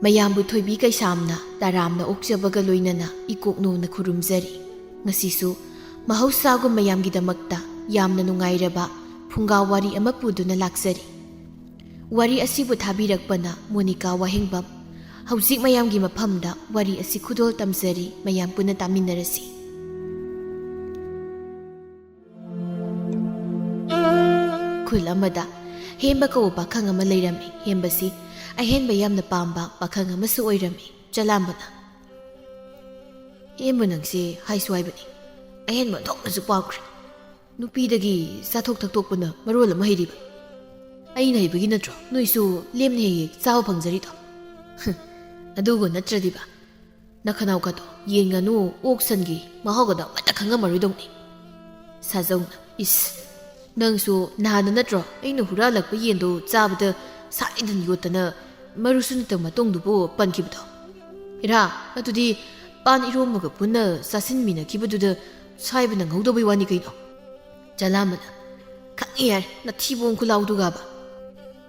ꯃꯌꯥꯝꯕꯨ ꯊꯣꯏꯕꯤ ꯀꯩꯁꯥꯝꯅ ꯇꯔꯥꯝꯅ ꯑꯣꯛꯆꯕꯒ ꯂꯣꯏꯅꯅ ꯏꯀꯣꯛꯅꯣꯅ ꯈꯨꯔꯨꯝꯖꯔꯤ꯫ ꯉꯁꯤꯁꯨ ꯃꯍꯧꯁꯥꯒꯨꯝ ꯃꯌꯥꯝꯒꯤꯗꯃꯛꯇ ꯌꯥꯝꯅ ꯅꯨꯡꯉꯥꯏꯔꯕ ꯐꯨꯡꯒꯥ ꯋꯥꯔꯤ ꯑꯃ ꯄꯨꯗꯨꯅ ꯂꯥꯛꯆꯔꯤ꯫ ꯋꯥꯔꯤ ꯑꯁꯤꯕꯨ ꯊꯥꯕꯤꯔꯛꯄꯅ ꯃꯣꯅꯤꯀꯥ ꯋꯥꯍꯦꯡꯕꯝ꯫ ꯍꯧꯖꯤꯛ ꯃꯌꯥꯝꯒꯤ ꯃꯐꯝꯗ ꯋꯥꯔꯤ ꯑꯁꯤ ꯈꯨꯗꯣꯜ ꯇꯝꯖꯔꯤ, ꯃꯌꯥꯝ ꯄꯨꯟꯅ ꯇꯥꯃꯤꯟꯅꯔꯁꯤ꯫ ꯈꯨꯜ ꯑꯃꯗ ꯍꯦꯝꯕ ꯀꯧꯕ ꯄꯥꯈꯪ ꯑꯃ ꯂꯩꯔꯝꯃꯤ꯫ ꯍꯦꯝꯕꯁꯤ ꯑꯍꯦꯟꯕ ꯌꯥꯝꯅ ꯄꯥꯝꯕ ꯄꯥꯈꯪ ꯑꯃꯁꯨ ꯑꯣꯏꯔꯝꯃꯤ꯫ ꯆꯂꯥꯝꯕꯅ, ꯍꯦꯝꯕ ꯅꯪꯁꯦ ꯍꯥꯏꯁꯨ ꯍꯥꯏꯕꯅꯤ, ꯑꯍꯦꯟꯕ ꯑꯣꯟꯊꯣꯛꯅꯁꯨ ꯄꯥꯝꯈ꯭ꯔꯦ꯫ ꯅꯨꯄꯤꯗꯒꯤ ꯆꯥꯊꯣꯛ ꯊꯛꯇꯣꯛꯄꯅ ꯃꯔꯣꯜ ꯑꯃ ꯍꯩꯔꯤꯕ꯫ ꯑꯩꯅ ꯍꯩꯕꯒꯤ ꯅꯠꯇ꯭ꯔꯣ ꯅꯣꯏꯁꯨ ꯂꯦꯝꯅ ꯍꯦꯛ ꯍꯦꯛ ꯆꯥꯕ ꯐꯪꯖꯔꯤꯗꯣ? ꯑꯗꯨꯒ ꯅꯠꯇ꯭ꯔꯗꯤꯕ ꯅꯈꯅꯥꯎꯒꯗꯣ ꯌꯦꯟ ꯉꯥꯅꯨ ꯑꯣꯛ ꯁꯟꯒꯤ ꯃꯍꯥꯎꯒꯗꯣ ꯑꯃꯠꯇ ꯈꯪꯉꯝꯃꯔꯣꯏꯗꯧꯅꯤ꯫ ꯁꯥꯖꯧꯅ, ꯏꯁ ꯅꯪꯁꯨ ꯅꯍꯥꯟꯅ ꯅꯠꯇ꯭ꯔꯣ ꯑꯩꯅ ꯍꯨꯔꯥꯜꯂꯛꯄ ꯌꯦꯟꯗꯣ ꯆꯥꯕꯗ ꯁꯥꯏꯗꯅ ꯌꯣꯠꯇꯅ ꯃꯔꯨꯁꯨ ꯅꯠꯇꯕ ꯃꯇꯣꯡꯗꯨꯕꯨ ꯄꯟꯈꯤꯕꯗꯣ? ꯏꯔꯥ, ꯑꯗꯨꯗꯤ ꯄꯥꯟ ꯏꯔꯣꯝꯕꯒ ꯄꯨꯟꯅ ꯆꯥꯁꯤꯟꯃꯤꯟꯅꯈꯤꯕꯗꯨꯗ ꯁꯥꯏꯕ ꯅꯪꯍꯧꯗꯕꯩ ꯋꯥꯅꯤ ꯀꯩꯅꯣ꯫ ꯆꯂꯥꯝꯕꯅ, ꯈꯪꯉꯦ ꯌꯥꯔꯦ ꯅꯊꯤꯕꯣꯡ ꯈꯨꯂꯥꯎꯗꯨꯒꯕ꯫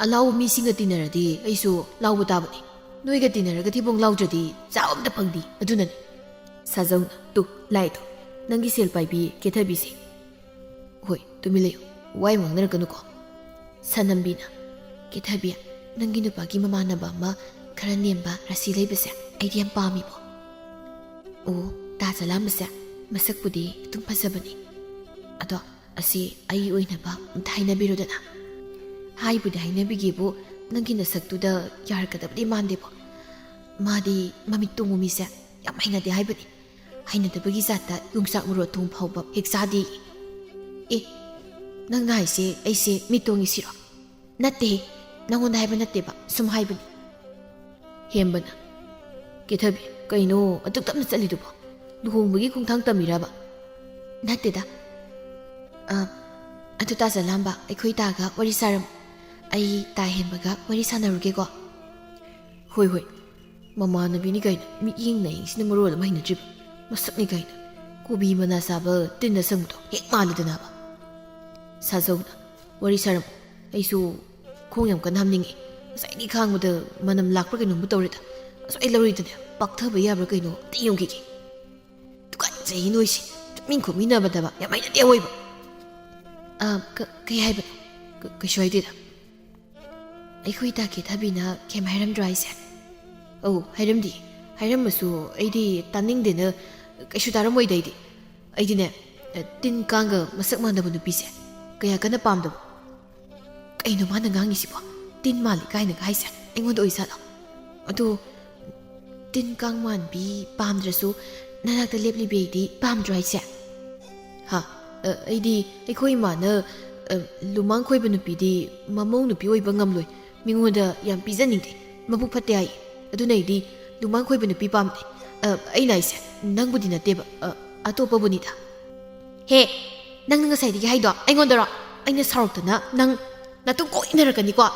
ꯑꯂꯥꯎꯕ ꯃꯤꯁꯤꯡꯒ ꯇꯤꯟꯅꯔꯗꯤ ꯑꯩꯁꯨ ꯂꯥꯎꯕ ꯇꯥꯕꯅꯤ, ꯅꯣꯏꯒ ꯇꯤꯟꯅꯔꯒ ꯊꯤꯕꯣꯡ ꯂꯥꯎꯗ꯭ꯔꯗꯤ ꯆꯥꯕ ꯑꯝꯇ ꯐꯪꯗꯦ, ꯑꯗꯨꯅꯅꯤ꯫ ꯁꯥꯖꯧꯅ, ꯇꯨ ꯂꯥꯏꯗꯣ ꯅꯪꯒꯤ ꯁꯦꯜ ꯄꯥꯏꯕꯤ ꯀꯦꯊꯕꯤꯁꯦ꯫ ꯍꯣꯏ ꯇꯨꯃꯤꯟ ꯂꯩꯌꯨ, ꯋꯥ ꯌꯥꯝ ꯉꯥꯡꯅꯔꯛꯀꯅꯨꯀꯣ꯫ ꯁꯅꯝꯕꯤꯅ, ꯀꯦꯊꯕꯤ ꯅꯪꯒꯤ ꯅꯨꯄꯥꯒꯤ ꯃꯃꯥꯟꯅꯕ ꯑꯃ ꯈꯔ ꯅꯦꯝꯕ ꯔꯥꯁꯤ ꯂꯩꯕꯁꯦ ꯑꯩꯗꯤ ꯌꯥꯝ ꯄꯥꯝꯃꯤꯕꯣ꯫ ꯑꯣ, ꯇꯥ ꯆꯂꯥꯝꯕꯁꯦ ꯃꯁꯛꯄꯨꯗꯤ ꯑꯗꯨꯝ ꯐꯖꯕꯅꯤ, ꯑꯗꯣ ꯑꯁꯤ ꯑꯩ ꯑꯣꯏꯅꯕ ꯑꯝꯇ ꯍꯥꯏꯅꯕꯤꯔꯣꯗꯅ꯫ ꯍꯥꯏꯕꯨꯗꯤ ꯍꯥꯏꯅꯕꯤꯒꯦꯕꯨ ꯅꯪꯒꯤ ꯅꯁꯛꯇꯨꯗ ꯌꯥꯔꯛꯀꯗꯕꯗꯤ ꯃꯥꯟꯗꯦꯕꯣ꯫ ꯃꯥꯗꯤ ꯃꯃꯤꯠ ꯇꯣꯡꯕ ꯃꯤꯁꯦ ꯌꯥꯝ ꯍꯩꯅꯗꯦ ꯍꯥꯏꯕꯅꯤ, ꯍꯩꯅꯗꯕꯒꯤ ꯖꯥꯠꯇ ꯌꯣꯡꯆꯥꯛ ꯃꯔꯨ ꯑꯊꯨꯝ ꯐꯥꯎꯕ ꯍꯦꯛ ꯆꯥꯗꯦ꯫ ꯑꯦ, ꯅꯪꯅ ꯍꯥꯏꯁꯦ ꯑꯩꯁꯦ ꯃꯤꯠ ꯇꯣꯡꯉꯤꯁꯤꯔꯣ? ꯅꯠꯇꯦ, ꯅꯪꯉꯣꯟꯗ ꯍꯥꯏꯕ ꯅꯠꯇꯦꯕ, ꯁꯨꯝ ꯍꯥꯏꯕꯅꯤ꯫ ꯍꯦꯝꯕꯅ, ꯀꯦꯊꯕꯤ ꯀꯩꯅꯣ ꯑꯗꯨꯛ ꯇꯞꯅ ꯆꯠꯂꯤꯗꯨꯕꯣ? ꯂꯨꯍꯣꯡꯕꯒꯤ ꯈꯣꯡꯊꯥꯡ ꯇꯝꯃꯤꯔꯕ? ꯅꯠꯇꯦꯗ, ꯑꯗꯨ ꯇꯥ ꯆꯂꯥꯝꯕ ꯑꯩꯈꯣꯏ ꯇꯥꯒ ꯋꯥꯔꯤ ꯁꯥꯔꯝꯃꯨ, ꯑꯩ ꯇꯥ ꯍꯦꯟꯕꯒ ꯋꯥꯔꯤ ꯁꯥꯟꯅꯔꯨꯒꯦꯀꯣ꯫ ꯍꯣꯏ ꯍꯣꯏ, ꯃꯃꯥꯟꯅꯕꯤꯅꯤ ꯀꯥꯏꯅ ꯃꯤꯠꯌꯦꯡ ꯅꯥꯌꯦꯡꯁꯤꯅ ꯃꯔꯣꯜ ꯑꯃ ꯍꯩꯅꯗ꯭ꯔꯤꯕ, ꯃꯁꯛꯅꯤ ꯀꯥꯏꯅ ꯀꯣꯕꯤ ꯃꯅꯥ ꯆꯥꯕ ꯇꯤꯟꯅ ꯁꯪꯕꯗꯣ ꯍꯦꯛ ꯃꯥꯜꯂꯗꯅꯕ꯫ ꯁꯥꯖꯧꯅ, ꯋꯥꯔꯤ ꯁꯥꯔꯝꯃꯨ, ꯑꯩꯁꯨ ꯈꯣꯡ ꯌꯥꯝ ꯀꯟꯅ ꯍꯥꯝꯅꯤꯡꯉꯤ, ꯉꯁꯥꯏꯗꯒꯤ ꯈꯥꯡꯕꯗ ꯃꯅꯝ ꯂꯥꯛꯄ꯭ꯔꯥ ꯀꯩꯅꯣꯝꯕꯨ ꯇꯧꯔꯦꯗ, ꯑꯩ ꯂꯧꯔꯤꯗꯅꯦ ꯄꯥꯛꯊꯕ ꯌꯥꯕ꯭ꯔꯥ ꯀꯩꯅꯣ ꯑꯝꯇ ꯌꯦꯡꯈꯤꯒꯦ꯫ ꯇꯨꯀꯠꯆꯩ ꯅꯣꯏꯁꯤ, ꯆꯨꯞꯃꯤꯟ ꯈꯣꯠꯃꯤꯟꯅꯕꯗꯕ ꯌꯥꯝ ꯍꯩꯅꯗꯦ ꯑꯋꯣꯏꯕ꯫ ꯀꯩ ꯍꯥꯏꯕꯅꯣ? ꯀꯩꯁꯨ ꯍꯥꯏꯗꯦꯗ꯫ ꯑꯩꯈꯣꯏ ꯇꯥ ꯀꯦꯊꯕꯤꯅ ꯀꯩꯝ ꯍꯥꯏꯔꯝꯗ꯭ꯔꯣ ꯍꯥꯏꯁꯦ? ꯑꯧ ꯍꯥꯏꯔꯝꯗꯤ, ꯍꯥꯏꯔꯝꯃꯁꯨ ꯑꯩꯗꯤ ꯇꯥꯅꯤꯡꯗꯦꯅ ꯀꯩꯁꯨ ꯇꯥꯔꯝꯃꯣꯏꯗ ꯑꯩꯗꯤꯅꯦ ꯇꯤꯟ ꯀꯥꯡꯒ ꯃꯁꯛ ꯃꯥꯟꯅꯕ ꯅꯨꯄꯤꯁꯦ ꯀꯌꯥ ꯀꯟꯅ ꯄꯥꯝꯗꯕ꯫ ꯀꯩꯅꯣ ꯃꯥꯅ ꯉꯥꯡꯉꯤꯁꯤꯕꯣ? ꯇꯤꯟ ꯃꯥꯜꯂꯤ ꯀꯥꯏꯅꯒ ꯍꯥꯏꯁꯦ ꯑꯩꯉꯣꯟꯗ ꯑꯣꯏꯖꯥꯠꯂꯣ? ꯑꯗꯣ ꯇꯤꯟ ꯀꯥꯡ ꯃꯥꯟꯕꯤ ꯄꯥꯝꯗ꯭ꯔꯁꯨ ꯅꯅꯥꯛꯇ ꯂꯦꯞꯂꯤꯕꯤꯗꯤ ꯄꯥꯝꯗ꯭ꯔꯣ ꯍꯥꯏꯁꯦ? ꯍꯥ, ꯑꯩꯗꯤ ꯑꯩꯈꯣꯏ ꯏꯃꯥꯅ ꯂꯨꯃꯥꯡ ꯈꯣꯏꯕ ꯅꯨꯄꯤꯗꯤ ꯃꯃꯧ ꯅꯨꯄꯤ ꯑꯣꯏꯕ ꯉꯝꯂꯣꯏ, ꯃꯤꯉꯣꯟꯗ ꯌꯥꯝ ꯄꯤꯖꯅꯤꯡꯗꯦ, ꯃꯕꯨꯛ ꯐꯠꯇꯦ ꯍꯥꯏ, ꯑꯗꯨꯅ ꯑꯩꯗꯤ ꯂꯨꯃꯥꯡ ꯈꯣꯏꯕ ꯅꯨꯄꯤ ꯄꯥꯝꯗꯦ꯫ ꯑꯩꯅ ꯍꯥꯏꯁꯦ ꯅꯪꯕꯨꯗꯤ ꯅꯠꯇꯦꯕ, ꯑꯇꯣꯞꯄꯕꯨꯅꯤꯗ꯫ ꯍꯦ, ꯅꯪꯅ ꯉꯁꯥꯏꯗꯒꯤ ꯍꯥꯏꯗꯣ ꯑꯩꯉꯣꯟꯗꯔꯣ? ꯑꯩꯅ ꯁꯥꯎꯔꯛꯇꯅ ꯅꯪ ꯅꯇꯨꯡ ꯀꯣꯛ ꯏꯟꯅꯔꯛꯀꯅꯤꯀꯣ꯫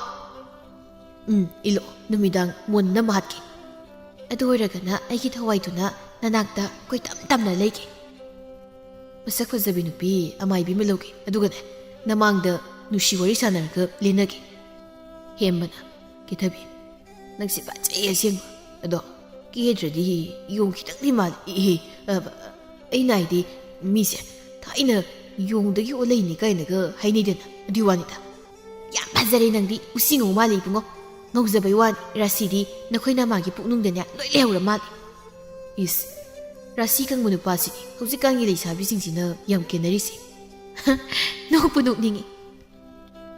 ꯏꯜꯂꯛꯑꯣ, ꯅꯨꯃꯤꯗꯥꯡ ꯃꯨꯟꯅꯕ ꯍꯥꯠꯀꯦ꯫ ꯑꯗꯨ ꯑꯣꯏꯔꯒꯅ ꯑꯩꯒꯤ ꯊꯋꯥꯏꯗꯨꯅ ꯅꯅꯥꯛꯇ ꯀꯣꯏꯇꯝ ꯇꯝꯅ ꯂꯩꯒꯦ꯫ ꯃꯁꯛ ꯐꯖꯕꯤ ꯅꯨꯄꯤ ꯑꯃꯥꯏꯕꯤ ꯑꯃ ꯂꯧꯒꯦ, ꯑꯗꯨꯒꯅꯦ ꯅꯃꯥꯡꯗ ꯅꯨꯡꯁꯤ ꯋꯥꯔꯤ ꯁꯥꯟꯅꯔꯒ ꯂꯦꯟꯅꯒꯦ꯫ ꯍꯦꯝꯕꯅ, ꯀꯦꯊꯕꯤ ꯅꯪꯁꯤ ꯐꯖꯩ ꯑꯁꯦꯡꯕ, ꯑꯗꯣ ꯀꯦꯗ꯭ꯔꯗꯤ ꯌꯣꯡ ꯈꯤꯇꯪꯗꯤ ꯃꯥꯜꯂꯤ꯫ ꯑꯩꯅ ꯍꯥꯏꯗꯤ ꯃꯤꯁꯦ ꯊꯥꯏꯅ ꯌꯣꯡꯗꯒꯤ ꯑꯣꯜꯂꯛꯏꯅꯤ ꯀꯥꯏꯅꯒ ꯍꯥꯏꯅꯩꯗꯅ, ꯑꯗꯨꯏ ꯋꯥꯅꯤꯗ꯫ ꯌꯥꯝ ꯐꯖꯔꯦ ꯅꯪꯗꯤ, ꯎꯁꯤ ꯉꯧ ꯃꯥꯜꯂꯤ ꯏꯕꯨꯡꯉꯣ, ꯉꯧꯖꯕꯩ ꯋꯥꯅꯤ, ꯔꯥꯁꯤꯗꯤ ꯅꯈꯣꯏ ꯅꯃꯥꯒꯤ ꯄꯨꯛꯅꯨꯡꯗꯅꯦ ꯂꯣꯏ ꯂꯩꯍꯧꯔ ꯃꯥꯜꯂꯤ꯫ ꯏꯁ, ꯔꯥꯁꯤ ꯀꯪꯕ ꯅꯨꯄꯥꯁꯤꯗꯤ ꯍꯧꯖꯤꯛꯀꯥꯟꯒꯤ ꯂꯩꯁꯥꯕꯤꯁꯤꯡꯁꯤꯅ ꯌꯥꯝ ꯀꯦꯟꯅꯔꯤꯁꯤ꯫ ꯅꯣꯛꯄꯨ ꯅꯣꯛꯅꯤꯡꯉꯤ꯫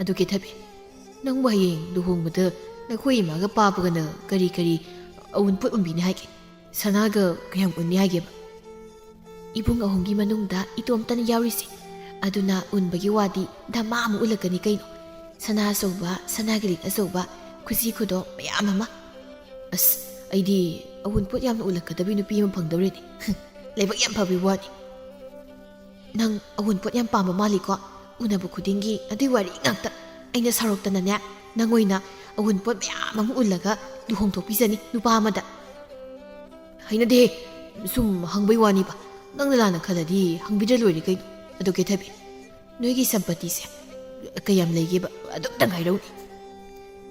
ꯑꯗꯨ ꯀꯦꯊꯕꯤ, ꯅꯪꯕꯨ ꯍꯌꯦꯡ ꯂꯨꯍꯣꯡꯕꯗ ꯅꯈꯣꯏ ꯏꯃꯥꯒ ꯄꯥꯕꯒꯅ ꯀꯔꯤ ꯑꯎꯟꯄꯣꯠ ꯎꯟꯕꯤꯅꯤ ꯍꯥꯏꯒꯦ? ꯁꯅꯥꯒ ꯀꯌꯥꯝ ꯎꯟꯅꯤ ꯍꯥꯏꯒꯦꯕ? ꯏꯕꯨꯡ ꯑꯍꯨꯝꯒꯤ ꯃꯅꯨꯡꯗ ꯏꯇꯣꯝꯇꯅ ꯌꯥꯎꯔꯤꯁꯤ, ꯑꯗꯨꯅ ꯎꯟꯕꯒꯤ ꯋꯥꯗꯤ ꯙꯃꯥ ꯑꯃ ꯎꯠꯂꯛꯀꯅꯤ ꯀꯩꯅꯣ, ꯁꯅꯥ ꯑꯆꯧꯕ, ꯁꯅꯥꯒꯤ ꯂꯤꯛ ꯑꯆꯧꯕ, ꯈꯨꯖꯤ ꯈꯨꯗꯣ ꯃꯌꯥꯝ ꯑꯃ꯫ ꯑꯁ, ꯑꯩꯗꯤ ꯑꯎꯟꯄꯣꯠ ꯌꯥꯝꯅ ꯎꯠꯂꯛꯀꯗꯕꯤ ꯅꯨꯄꯤ ꯑꯃ ꯐꯪꯗꯧꯔꯦꯅꯦ, ꯂꯥꯏꯕꯛ ꯌꯥꯝ ꯐꯕꯤ ꯋꯥꯅꯤ꯫ ꯅꯪ ꯑꯎꯟꯄꯣꯠ ꯌꯥꯝ ꯄꯥꯝꯕ ꯃꯥꯜꯂꯤꯀꯣ, ꯎꯅꯕ ꯈꯨꯗꯤꯡꯒꯤ ꯑꯗꯨꯏ ꯋꯥꯔꯤ ꯉꯥꯛꯇ꯫ ꯑꯩꯅ ꯁꯥꯎꯔꯛꯇꯅꯅꯦ ꯅꯪ ꯑꯣꯏꯅ ꯑꯎꯟꯄꯣꯠ ꯃꯌꯥꯝ ꯑꯃ ꯎꯜꯂꯒ ꯂꯨꯍꯣꯡꯊꯣꯛꯄꯤꯖꯅꯤ ꯅꯨꯄꯥ ꯑꯃꯗ꯫ ꯍꯩꯅꯗꯦꯍꯦ, ꯁꯨꯝ ꯍꯪꯕꯩ ꯋꯥꯅꯤꯕ, ꯅꯪꯅ ꯂꯥꯟꯅ ꯈꯜꯂꯗꯤ ꯍꯪꯕꯤꯗ꯭ꯔ ꯂꯣꯏꯔꯦ ꯀꯩꯅꯣ꯫ ꯑꯗꯣ ꯀꯦꯊꯕꯤ, ꯅꯣꯏꯒꯤ ꯁꯝꯄꯇꯤꯁꯦ ꯀꯌꯥꯝ ꯂꯩꯒꯦꯕ? ꯑꯗꯨꯝꯇꯪ ꯍꯥꯏꯔꯧꯅꯦ꯫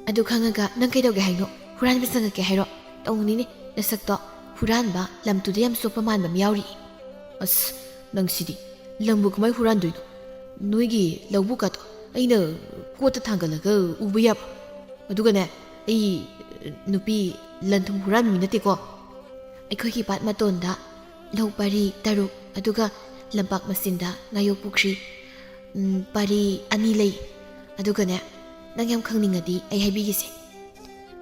ꯑꯗꯨ ꯈꯪꯉꯒ ꯅꯪ ꯀꯩꯗꯧꯒꯦ ꯍꯥꯏꯅꯣ? ꯍꯨꯔꯥꯟꯕ ꯆꯪꯉꯛꯀꯦ ꯍꯥꯏꯔꯣ? ꯇꯧꯅꯤꯅꯦ ꯅꯁꯛꯇꯣ ꯍꯨꯔꯥꯟꯕ ꯂꯝꯇꯨꯗ ꯌꯥꯝ ꯆꯣꯞꯄ ꯃꯥꯟꯕ ꯑꯃ ꯌꯥꯎꯔꯤ ꯑꯁ ꯅꯪꯁꯤꯗꯤ ꯂꯝꯕꯨ ꯀꯃꯥꯏ ꯍꯨꯔꯥꯟꯗꯣꯏꯅꯣ ꯅꯣꯏꯒꯤ ꯂꯧꯕꯨꯛꯀꯗꯣ ꯑꯩꯅ ꯀꯣꯠꯇ ꯊꯥꯡꯒꯠꯂꯒ ꯎꯕ ꯌꯥꯕ ꯑꯗꯨꯒꯅꯦ ꯑꯩ ꯅꯨꯄꯤ ꯂꯟ ꯊꯨꯝ ꯍꯨꯔꯥꯟꯕ ꯃꯤ ꯅꯠꯇꯦꯀꯣ ꯑꯩꯈꯣꯏꯒꯤ ꯄꯥꯠ ꯃꯇꯣꯟꯗ ꯂꯧ ꯄꯔꯤ 6 ꯑꯗꯨꯒ ꯂꯝꯄꯥꯛ ꯃꯆꯤꯟꯗ ꯉꯥꯌꯣꯛ ꯄꯨꯈ꯭ꯔꯤ ꯄꯔꯤ 2 ꯂꯩ ꯑꯗꯨꯒꯅꯦ ꯅꯪ ꯌꯥꯝ ꯈꯪꯅꯤꯡꯉꯗꯤ ꯑꯩ ꯍꯥꯏꯕꯤꯒꯦꯁꯦ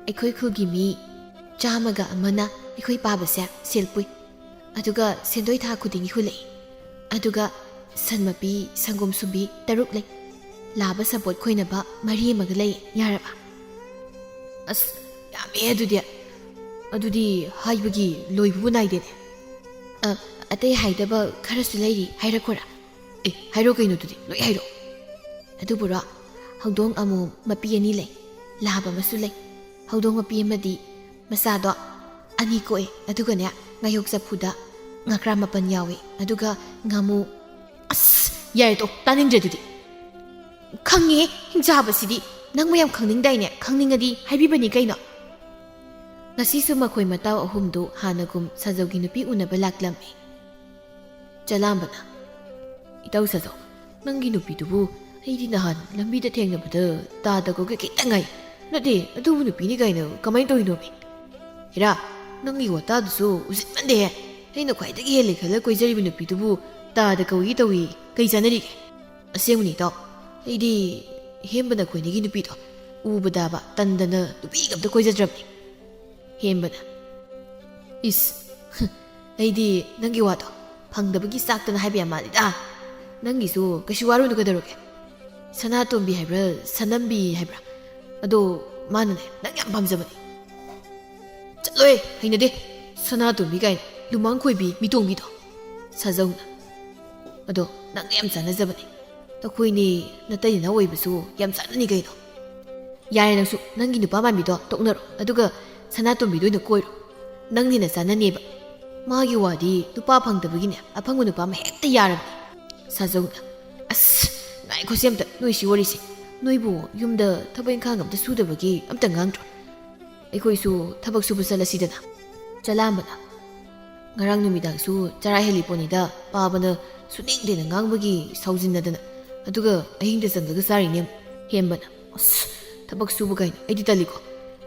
ꯑꯩꯈꯣꯏ ꯈꯨꯜꯒꯤ ꯃꯤ 100ꯒ ꯑꯩꯈꯣꯏ ꯄꯥꯕꯁꯦ ꯁꯦꯜ ꯄꯨꯏ ꯑꯗꯨꯒ ꯁꯦꯟꯗꯣꯏ ꯊꯥ ꯈꯨꯗꯤꯡꯒꯤ ꯍꯨꯜꯂꯛꯏ ꯑꯗꯨꯒ ꯁꯟ ꯃꯄꯤ ꯁꯪꯒꯣꯝ ꯁꯨꯝꯕꯤ 6 ꯂꯩ ꯂꯥꯕ ꯁꯄꯣꯠ ꯈꯣꯏꯅꯕ 4 ꯑꯃꯒ ꯂꯩ ꯌꯥꯔꯕ ꯑꯁ ꯌꯥꯝꯃꯦ ꯑꯗꯨꯗꯤ ꯍꯥꯏꯕꯒꯤ ꯂꯣꯏꯕꯕꯨ ꯅꯥꯏꯗꯦꯅꯦ ꯑꯇꯩ ꯍꯥꯏꯗꯕ ꯈꯔꯁꯨ ꯂꯩꯔꯤ ꯍꯥꯏꯔꯛꯈꯣꯔꯥ ꯍꯥꯏꯔꯣ ꯀꯩꯅꯣꯗꯨꯗꯤ ꯂꯣꯏ ꯍꯥꯏꯔꯣ ꯑꯗꯨꯕꯨꯔꯣ ꯍꯧꯗꯣꯡ ꯑꯃꯣꯝ ꯃꯄꯤ 2 ꯂꯩ ꯂꯥꯕ ꯑꯃꯁꯨ ꯂꯩ ꯍꯧꯗꯣꯡ ꯃꯄꯤ ꯑꯃꯗꯤ ꯃꯆꯥꯗꯣ 2 ꯀꯣꯛꯑꯦ ꯑꯗꯨꯒꯅꯦ ꯉꯥꯌꯣꯛ ꯆꯐꯨꯗ ꯉꯀ꯭ꯔꯥ 9 ꯌꯥꯎꯏ ꯑꯗꯨꯒ ꯉꯥꯃꯨ ꯑꯁ ꯌꯥꯔꯦ ꯇꯣ ꯇꯥꯅꯤꯡꯗ꯭ꯔꯦꯗꯨꯗꯤ ꯈꯪꯉꯦ ꯍꯤꯡꯆꯥꯕꯁꯤꯗꯤ ꯅꯪ ꯃꯌꯥꯝ ꯈꯪꯅꯤꯡꯗꯥꯏꯅꯦ ꯈꯪꯅꯤꯡꯉꯗꯤ ꯍꯥꯏꯕꯤꯕꯅꯤ ꯀꯩꯅꯣ ꯉꯁꯤꯁꯨ ꯃꯈꯣꯏ ꯃꯇꯥꯎ 3ꯗꯨ ꯍꯥꯟꯅꯒꯨꯝ ꯁꯥꯖꯧꯒꯤ ꯅꯨꯄꯤ ꯎꯅꯕ ꯂꯥꯛꯂꯝꯃꯤ ꯆꯂꯥꯝꯕꯅ ꯏꯇꯥꯎ ꯁꯥꯖꯧ ꯅꯪꯒꯤ ꯅꯨꯄꯤꯗꯨꯕꯨ ꯑꯩꯗꯤ ꯅꯍꯥꯟ ꯂꯝꯕꯤꯗ ꯊꯦꯡꯅꯕꯗ ꯇꯥꯗꯒ ꯈꯤꯇꯪ ꯉꯥꯏ ꯅꯠꯇꯦ ꯑꯗꯨꯕꯨ ꯅꯨꯄꯤꯅꯤ ꯀꯥꯏꯅ ꯀꯃꯥꯏꯅ ꯇꯧꯔꯤꯅꯣꯃꯤ ꯍꯤꯔꯥ ꯅꯪꯒꯤ ꯋꯥꯇꯥꯗꯨꯁꯨ ꯎꯁꯤꯠꯃꯟꯗꯦꯍꯦ ꯑꯩꯅ ꯈ꯭ꯋꯥꯏꯗꯒꯤ ꯍꯦꯜꯂꯦ ꯈꯜꯂ ꯀꯣꯏꯖꯔꯤꯕ ꯅꯨꯄꯤꯗꯨꯕꯨ ꯇꯥꯗ ꯀꯧꯏ ꯇꯧꯏ ꯀꯩ ꯆꯥꯟꯅꯔꯤꯒꯦ ꯑꯁꯦꯡꯕꯅꯤ ꯏꯇꯥꯎ ꯑꯩꯗꯤ ꯍꯦꯝꯕꯅ ꯈꯣꯏꯅꯤꯒꯤ ꯅꯨꯄꯤꯗꯣ ꯎꯕꯗꯥꯕ ꯇꯟꯗꯅ ꯅꯨꯄꯤꯒ ꯑꯝꯇ ꯀꯣꯏꯖꯗ꯭ꯔꯕꯅꯤ ꯍꯦꯝꯕꯅ ꯏꯁ ꯑꯩꯗꯤ ꯅꯪꯒꯤ ꯋꯥꯗꯣ ꯐꯪꯗꯕꯒꯤ ꯆꯥꯛꯇꯅ ꯍꯥꯏꯕ ꯌꯥꯝ ꯃꯥꯜꯂꯤꯗ ꯅꯪꯒꯤꯁꯨ ꯀꯩꯁꯨ ꯋꯥꯔꯨꯅꯨ ꯀꯩꯗꯧꯔꯒꯦ ꯁꯅꯥꯇꯣꯝꯕꯤ ꯍꯥꯏꯕ꯭ꯔꯥ ꯁꯅꯝꯕꯤ ꯍꯥꯏꯕ꯭ꯔꯥ ꯑꯗꯣ ꯃꯥꯅꯅꯦ ꯅꯪ ꯌꯥꯝ ꯄꯥꯝꯖꯕꯅꯤ ꯆꯠꯂꯣꯏ ꯍꯩꯅꯗꯦ ꯁꯅꯥꯇꯣꯝꯕꯤ ꯀꯥꯏꯅ ꯂꯨꯃꯥꯡ ꯈꯣꯏꯕꯤ ꯃꯤꯇꯣꯡꯕꯤꯗꯣ ꯁꯥꯖꯧꯅ ꯑꯗꯣ ꯅꯪꯒ ꯌꯥꯝ ꯆꯥꯟꯅꯖꯕꯅꯤ ꯑꯩꯈꯣꯏꯅꯤ ꯅꯇꯩ ꯅꯅꯥꯎ ꯑꯣꯏꯕꯁꯨ ꯌꯥꯝ ꯆꯥꯟꯅꯅꯤ ꯀꯩꯅꯣ ꯌꯥꯔꯦ ꯅꯪꯁꯨ ꯅꯪꯒꯤ ꯅꯨꯄꯥ ꯃꯥꯟꯕꯤꯗꯣ ꯇꯣꯛꯅꯔꯣ ꯑꯗꯨꯒ ꯁꯅꯥꯇꯣꯝꯕꯤꯗꯣ ꯑꯣꯏꯅ ꯀꯣꯏꯔꯣ ꯅꯪꯅꯤꯅ ꯆꯥꯟꯅꯅꯦꯕ ꯃꯥꯒꯤ ꯋꯥꯗꯤ ꯅꯨꯄꯥ ꯐꯪꯗꯕꯒꯤꯅꯦ ꯑꯐꯪꯕ ꯅꯨꯄꯥ ꯑꯃ ꯍꯦꯛꯇ ꯌꯥꯔꯕꯅꯤ ꯁꯥꯖꯧꯅ ꯑꯁ ꯉꯥꯏꯈꯣꯁꯦ ꯑꯝꯇ ꯅꯣꯏ ꯁꯤ ꯋꯥꯔꯤꯁꯦ ꯅꯣꯏꯕꯨ ꯌꯨꯝꯗ ꯊꯕꯛ ꯏꯪꯈꯥꯡ ꯑꯝꯇ ꯁꯨꯗꯕꯒꯤ ꯑꯝꯇ ꯉꯥꯡꯗ꯭ꯔꯣ ꯑꯩꯈꯣꯏꯁꯨ ꯊꯕꯛ ꯁꯨꯕ ꯆꯠꯂꯁꯤꯗꯅ ꯆꯂꯥꯝꯕꯅ ꯉꯔꯥꯡ ꯅꯨꯃꯤꯗꯥꯡꯁꯨ ꯆꯔꯥ ꯍꯦꯜꯂꯤ ꯄꯣꯠꯅꯤꯗ ꯄꯥꯕꯅ ꯁꯨꯅꯤꯡꯗꯦꯅ ꯉꯥꯡꯕꯒꯤ ꯁꯥꯎꯖꯤꯟꯅꯗꯅ ꯑꯗꯨꯒ ꯑꯍꯤꯡꯗ ꯆꯪꯂꯒ ꯆꯥꯔꯤꯅꯦ ꯍꯦꯝꯕꯅ ꯑꯁ ꯊꯕꯛ ꯁꯨꯕ ꯀꯥꯏꯅ ꯑꯩꯗꯤ ꯇꯜꯂꯤꯀꯣ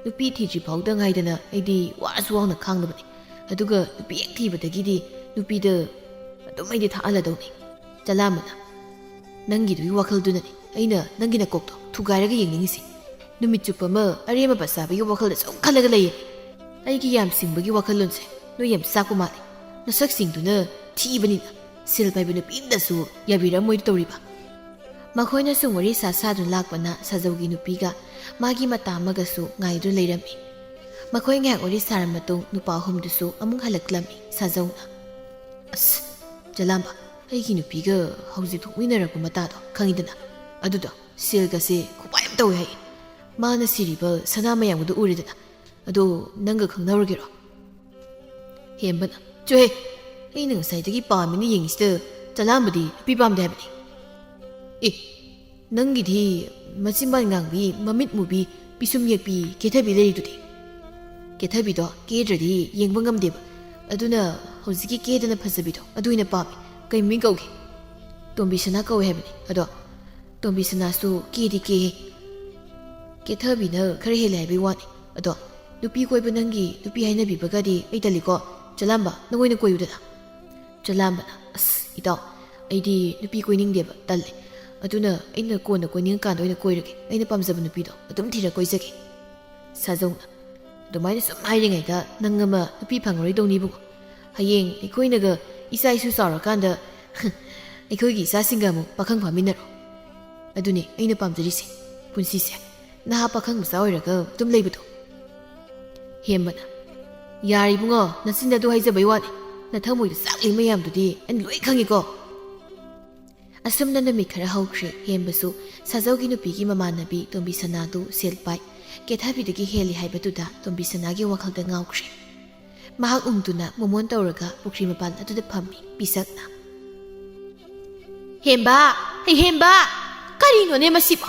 ꯅꯨꯄꯤ ꯊꯤꯗ꯭ꯔꯤ ꯐꯥꯎꯗ ꯉꯥꯏꯗꯅ ꯑꯩꯗꯤ ꯋꯥꯁꯨ ꯋꯥꯅ ꯈꯥꯡꯗꯕꯅꯤ ꯑꯗꯨꯒ ꯅꯨꯄꯤ ꯍꯦꯛ ꯊꯤꯕꯗꯒꯤꯗꯤ ꯅꯨꯄꯤꯗ ꯑꯗꯨꯝ ꯑꯩꯗꯤ ꯊꯥꯛꯍꯜꯂꯗꯧꯅꯤ ꯆꯂꯥꯝꯕꯅ ꯅꯪꯒꯤꯗꯨꯒꯤ ꯋꯥꯈꯜꯗꯨꯅꯅꯤ ꯑꯩꯅ ꯅꯪꯒꯤ ꯅꯀꯣꯛꯇꯣ ꯊꯨꯒꯥꯏꯔꯒ ꯌꯦꯡꯅꯤꯡꯉꯤꯁꯤ ꯅꯨꯃꯤꯠ ꯆꯨꯞꯄ ꯑꯃ ꯑꯔꯦꯝꯕ ꯆꯥꯕꯒꯤ ꯋꯥꯈꯜꯗ ꯁꯨꯝ ꯈꯜꯂꯒ ꯂꯩꯌꯦ ꯑꯩꯒꯤ ꯌꯥꯝ ꯁꯤꯡꯕꯒꯤ ꯋꯥꯈꯜꯂꯣꯟꯁꯦ ꯅꯣꯏ ꯌꯥꯝ ꯆꯥꯛꯄ ꯃꯥꯜꯂꯦ ꯅꯁꯛꯁꯤꯡꯗꯨꯅ ꯊꯤꯕꯅꯤꯅ ꯁꯤꯜ ꯄꯥꯏꯕ ꯅꯨꯄꯤ ꯑꯃꯗꯁꯨ ꯌꯥꯕꯤꯔꯝꯃꯣꯏ ꯇꯧꯔꯤꯕ ꯃꯈꯣꯏꯅ ꯁꯨꯝ ꯋꯥꯔꯤ ꯁꯥꯗꯨꯅ ꯂꯥꯛꯄꯅ ꯁꯥꯖꯧꯒꯤ ꯅꯨꯄꯤꯒ ꯃꯥꯒꯤ ꯃꯇꯥ ꯑꯃꯒꯁꯨ ꯉꯥꯏꯗꯨꯅ ꯂꯩꯔꯝꯃꯤ ꯃꯈꯣꯏ ꯉꯥꯏꯍꯥꯛ ꯋꯥꯔꯤ ꯁꯥꯔ ꯃꯇꯨꯡ ꯅꯨꯄꯥ 3ꯗꯨꯁꯨ ꯑꯃꯨꯛ ꯍꯜꯂꯛꯂꯝꯃꯤ ꯁꯥꯖꯧꯅ ꯑꯁ ꯆꯂꯥꯝꯕ ꯑꯩꯒꯤ ꯅꯨꯄꯤꯒ ꯍꯧꯖꯤꯛ ꯊꯣꯛꯃꯤꯟꯅꯔꯛꯄ ꯃꯇꯥꯗꯣ ꯈꯪꯉꯤꯗꯅ ꯑꯗꯨꯗꯣ ꯁꯦꯜꯒꯁꯦ ꯈꯨꯄꯥꯏ ꯑꯃ ꯇꯧꯋꯦ ꯍꯥꯏꯌꯦ ꯃꯥꯅ ꯁꯤꯔꯤꯕ ꯁꯅꯥ ꯃꯌꯥꯝꯒꯗꯣ ꯎꯔꯦꯗꯅ ꯑꯗꯣ ꯅꯪꯒ ꯈꯪꯅꯔꯒꯦꯔꯣ ꯍꯦꯝꯕꯅ ꯆꯣꯍꯦ ꯑꯩꯅ ꯉꯁꯥꯏꯗꯒꯤ ꯄꯥꯝꯃꯤꯅ ꯌꯦꯡꯉꯤꯁꯤꯗ ꯆꯂꯥꯝꯕꯗꯤ ꯅꯨꯄꯤ ꯄꯥꯝꯗꯦ ꯍꯥꯏꯕꯅꯤ ꯅꯪꯒꯤꯗꯤ ꯃꯆꯤꯟꯕꯥꯟ ꯉꯥꯡꯕꯤ ꯃꯃꯤꯠ ꯃꯨꯕꯤ ꯄꯤꯁꯨꯝ ꯌꯦꯛꯄꯤ ꯀꯦꯊꯕꯤ ꯂꯩꯔꯤꯗꯨꯗꯤ ꯀꯦꯊꯕꯤꯗꯣ ꯀꯦꯗ꯭ꯔꯗꯤ ꯌꯦꯡꯕ ꯉꯝꯗꯦꯕ ꯑꯗꯨꯅ ꯍꯧꯖꯤꯛꯀꯤ ꯀꯦꯗꯅ ꯐꯖꯕꯤꯗꯣ ꯑꯗꯨ ꯑꯣꯏꯅ ꯄꯥꯝꯃꯤ ꯀꯩ ꯃꯃꯤꯡ ꯀꯧꯒꯦ ꯇꯣꯝꯕꯤꯁꯅꯥ ꯀꯧꯋꯦ ꯍꯥꯏꯕꯅꯤ ꯑꯗꯣ ꯇꯣꯝꯕꯤꯁꯅꯥꯁꯨ ꯀꯦꯗꯤ ꯀꯦꯍꯦ ꯀꯦꯊꯕꯤꯅ ꯈꯔ ꯍꯦꯜꯂꯦ ꯍꯥꯏꯕꯩ ꯋꯥꯅꯤ ꯑꯗꯣ ꯅꯨꯄꯤ ꯀꯣꯏꯕ ꯅꯪꯒꯤ ꯅꯨꯄꯤ ꯍꯥꯏꯅꯕꯤꯕꯒꯗꯤ ꯑꯩ ꯇꯜꯂꯤꯀꯣ ꯆꯂꯥꯝꯕ ꯅꯪ ꯑꯣꯏꯅ ꯀꯣꯏꯌꯨꯗꯅ ꯆꯂꯥꯝꯕꯅ ꯑꯁ ꯏꯇꯥꯎ ꯑꯩꯗꯤ ꯅꯨꯄꯤ ꯀꯣꯏꯅꯤꯡꯗꯦꯕ ꯇꯜꯂꯦ ꯑꯗꯨꯅ ꯑꯩꯅ ꯀꯣꯟꯅ ꯀꯣꯏꯅꯤꯡꯉꯀꯥꯟꯗ ꯑꯣꯏꯅ ꯀꯣꯏꯔꯒꯦ ꯑꯩꯅ ꯄꯥꯝꯖꯕ ꯅꯨꯄꯤꯗꯣ ꯑꯗꯨꯝ ꯊꯤꯔ ꯀꯣꯏꯖꯒꯦ ꯁꯥꯖꯧꯅ ꯑꯗꯨꯃꯥꯏꯅ ꯁꯨꯝ ꯍꯥꯏꯔꯤꯉꯩꯗ ꯅꯪ ꯑꯃ ꯅꯨꯄꯤ ꯐꯪꯉꯔꯣꯏꯗꯧꯅꯤꯕꯨ ꯍꯌꯦꯡ ꯑꯩꯈꯣꯏꯅꯒ ꯏꯆꯥ ꯏꯁꯨ ꯆꯥꯎꯔꯀꯥꯟꯗ ꯑꯩꯈꯣꯏꯒꯤ ꯏꯆꯥꯁꯤꯡꯒ ꯑꯃꯨꯛ ꯄꯥꯈꯪ ꯐꯥꯃꯤꯟꯅꯔꯣ ꯑꯗꯨꯅꯦ ꯑꯩꯅ ꯄꯥꯝꯖꯔꯤꯁꯦ ꯄꯨꯟꯁꯤꯁꯦ ꯅꯍꯥ ꯄꯥꯈꯪ ꯃꯆꯥ ꯑꯣꯏꯔꯒ ꯑꯗꯨꯝ ꯂꯩꯕꯗꯣ ꯍꯦꯝꯕꯅ ꯌꯥꯔꯤꯕꯨꯡꯉꯣ ꯅꯆꯤꯟ ꯑꯗꯨ ꯍꯥꯏꯖꯕꯩ ꯋꯥꯅꯤ ꯅꯊꯃꯣꯏꯗ ꯆꯥꯛꯂꯤ ꯃꯌꯥꯝꯗꯨꯗꯤ ꯑꯩꯅ ꯂꯣꯏ ꯈꯪꯉꯤꯀꯣ ꯑꯁꯨꯝꯅ ꯅꯨꯃꯤꯠ ꯈꯔ ꯍꯧꯈ꯭ꯔꯦ ꯍꯦꯝꯕꯁꯨ ꯁꯥꯖꯧꯒꯤ ꯅꯨꯄꯤꯒꯤ ꯃꯃꯥꯟꯅꯕꯤ ꯇꯣꯝꯕꯤꯁꯅꯥꯗꯨ ꯁꯦꯜ ꯄꯥꯏ ꯀꯦꯊꯕꯤꯗꯒꯤ ꯍꯦꯜꯂꯤ ꯍꯥꯏꯕꯗꯨꯗ ꯇꯣꯝꯕꯤꯁꯅꯥꯒꯤ ꯋꯥꯈꯜꯗ ꯉꯥꯎꯈ꯭ꯔꯦ ꯃꯍꯥꯛ ꯎꯝꯗꯨꯅ ꯃꯣꯃꯣꯟ ꯇꯧꯔꯒ ꯄꯨꯈ꯭ꯔꯤ ꯃꯄꯥꯟ ꯑꯗꯨꯗ ꯐꯝꯃꯤ ꯄꯤꯁꯛꯅ ꯍꯦꯝꯕ ꯍꯩ ꯍꯦꯝꯕ ꯀꯔꯤꯅꯣꯅꯦ ꯃꯁꯤꯕꯣ